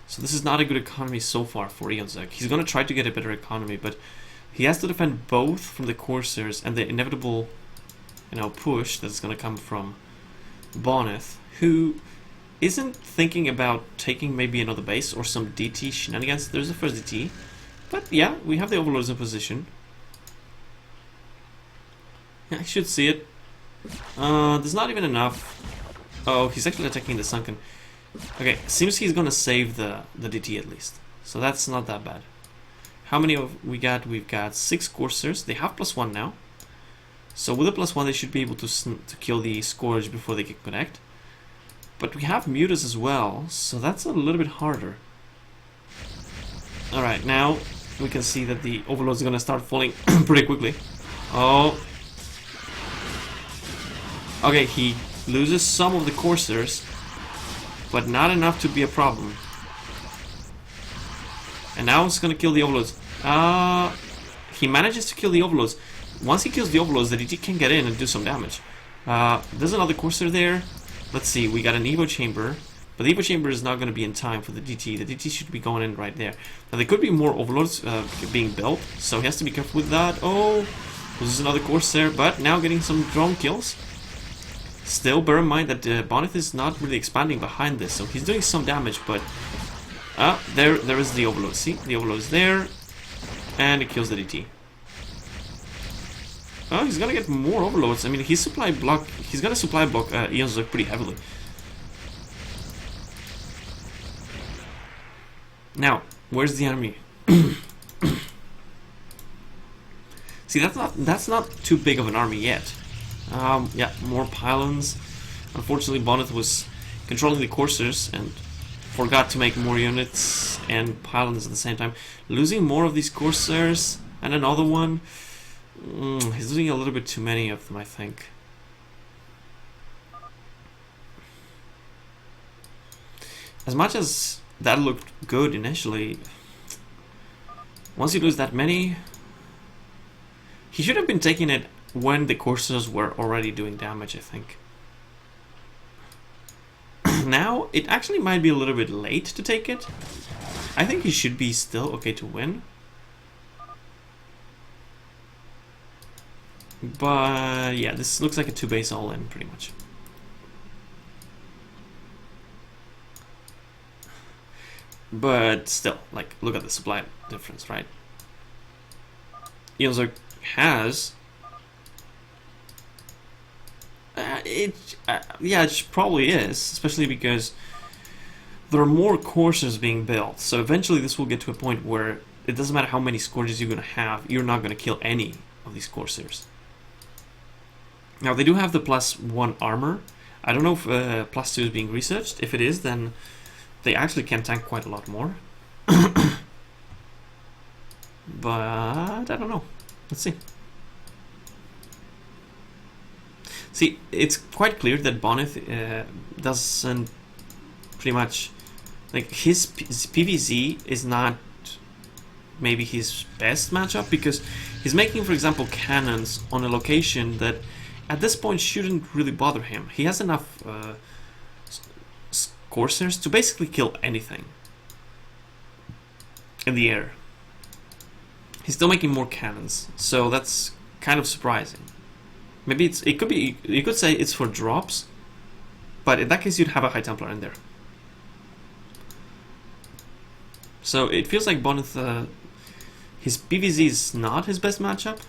So this is not a good economy so far for Eonzek. He's going to try to get a better economy, but he has to defend both from the Corsairs and the inevitable, push that's going to come from Bonnet, who isn't thinking about taking maybe another base or some DT shenanigans. There's the first DT, but yeah, we have the Overlords in position. Yeah, I should see it. There's not even enough. Oh, he's actually attacking the Sunken. Okay, seems he's going to save the DT at least, so that's not that bad. How many of we got? We've got 6 Corsairs. They have +1 now. So with a +1, they should be able to kill the Scourge before they can connect. But we have Mutas as well, so that's a little bit harder. Alright, now we can see that the Overlords are going to start falling pretty quickly. Oh. Okay, he loses some of the Corsairs, but not enough to be a problem. And now it's going to kill the Overlords. He manages to kill the Overlords. Once he kills the Overlords, the DT can get in and do some damage. There's another Corsair there. Let's see, we got an Evo Chamber. But the Evo Chamber is not going to be in time for the DT. The DT should be going in right there. Now there could be more Overlords being built, so he has to be careful with that. Oh, this is another Corsair, but now getting some drone kills. Still, bear in mind that Bonnet is not really expanding behind this, so he's doing some damage, but... there is the Overlord. See, the Overlord is there, and it kills the DT. Oh, he's gonna get more Overlords. I mean, he's gonna supply block Eonzek pretty heavily. Now, where's the enemy? See, that's not too big of an army yet. Yeah, more pylons. Unfortunately, Bonnet was controlling the Corsairs and forgot to make more units and pylons at the same time. Losing more of these Corsairs and another one. He's losing a little bit too many of them, I think. As much as that looked good initially, once you lose that many, he should have been taking it when the Corsairs were already doing damage, I think. Now, it actually might be a little bit late to take it. I think he should be still okay to win. But yeah, this looks like a 2-base all-in, pretty much. But still, like, look at the supply difference, right? Eonzek has... yeah, it probably is, especially because there are more Corsairs being built. So eventually this will get to a point where it doesn't matter how many Scourges you're going to have, you're not going to kill any of these Corsairs. Now, they do have the +1 armor. I don't know if +2 is being researched. If it is, then they actually can tank quite a lot more. But I don't know. Let's see. See, it's quite clear that Bonnet doesn't pretty much... Like, his PvZ is not maybe his best matchup, because he's making, for example, cannons on a location that at this point shouldn't really bother him. He has enough Corsairs to basically kill anything in the air. He's still making more cannons, so that's kind of surprising. Maybe it could be, you could say it's for drops, But in that case, you'd have a High Templar in there. So it feels like Boneth, his PVZ is not his best matchup.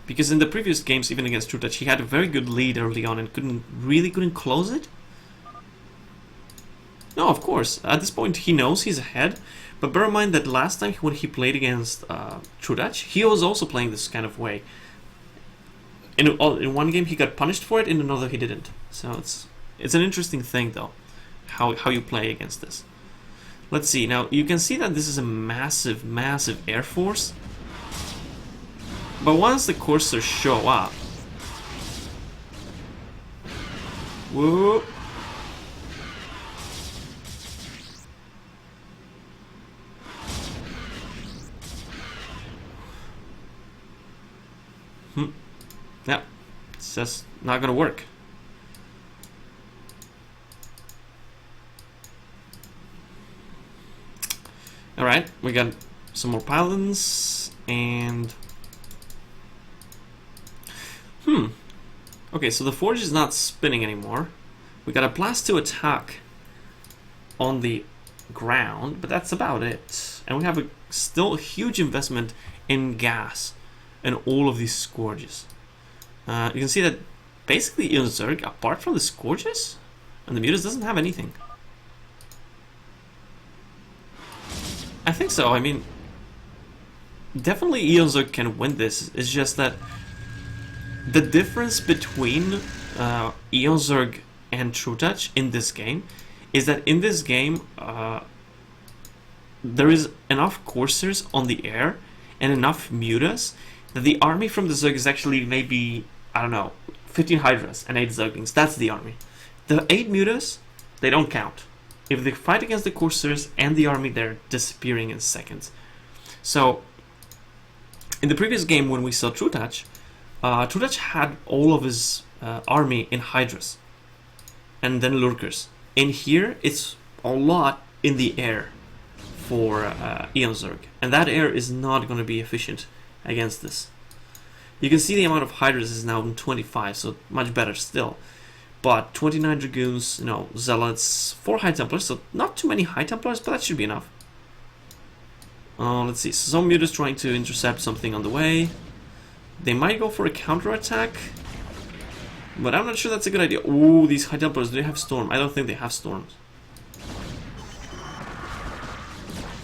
Because in the previous games, even against True Touch, he had a very good lead early on and couldn't close it. No, of course. At this point, he knows he's ahead. But bear in mind that last time when he played against True Touch, he was also playing this kind of way. In one game, he got punished for it. In another, he didn't. So it's an interesting thing, though, how you play against this. Let's see. Now, you can see that this is a massive, massive air force. But once the coursers show up... Whoa! Yeah, it's just not gonna work. Alright, we got some more paladins, and... Okay, so the forge is not spinning anymore. We got a blast to attack on the ground, but that's about it. And we have a still huge investment in gas and all of these scourges. You can see that basically Eon Zerg, apart from the scourges and the mutas, doesn't have anything. I think so. I mean, definitely Eon Zerg can win this. It's just that the difference between Eon Zerg and True Touch in this game is that in this game there is enough coursers on the air and enough mutas that the army from the Zerg is actually maybe, I don't know, 15 Hydras and 8 Zerglings. That's the army. The 8 mutas, they don't count. If they fight against the coursers and the army, they're disappearing in seconds. So, in the previous game when we saw True Touch had all of his army in Hydras and then Lurkers. In here, it's a lot in the air for Eon Zerg, and that air is not going to be efficient against this. You can see the amount of Hydras is now 25, so much better still. But 29 Dragoons, Zealots, 4 High Templars, so not too many High Templars, but that should be enough. Let's see, some mutas trying to intercept something on the way. They might go for a counterattack, but I'm not sure that's a good idea. Ooh, these High Templars, do they have Storm? I don't think they have Storms.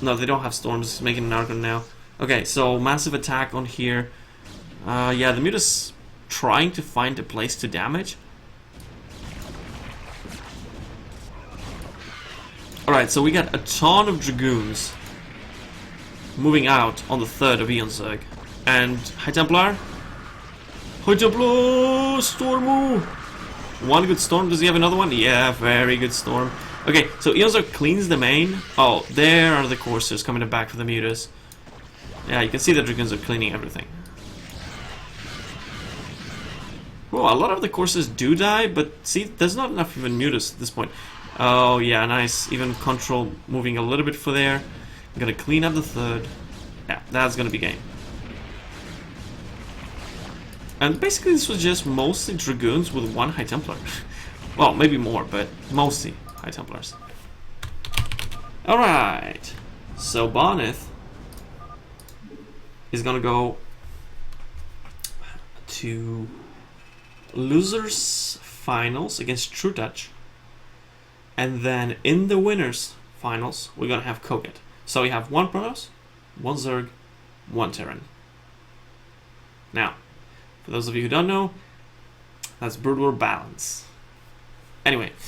No, they don't have Storms. It's making an Archon now. Okay, so massive attack on here. Yeah, the muta's trying to find a place to damage. Alright, so we got a ton of Dragoons moving out on the 3rd of Eon Zerg. And High Templar? High Templar! Storm! One good Storm. Does he have another one? Yeah, very good Storm. Okay, so Eon Zerg cleans the main. Oh, there are the coursers coming back for the mutas. Yeah, you can see the Dragoons are cleaning everything. Well, a lot of the coursers do die, but see, there's not enough even mutas at this point. Oh, yeah, nice. Even control moving a little bit for there. I'm gonna clean up the 3rd. Yeah, that's gonna be game. And basically this was just mostly Dragoons with 1 High Templar. Well, maybe more, but mostly High Templars. Alright. So Boneth is gonna go to losers finals against True Touch. And then in the winners finals, we're gonna have Koget. So we have 1 Protoss, 1 Zerg, 1 Terran. Now, for those of you who don't know, that's Brood War balance. Anyway,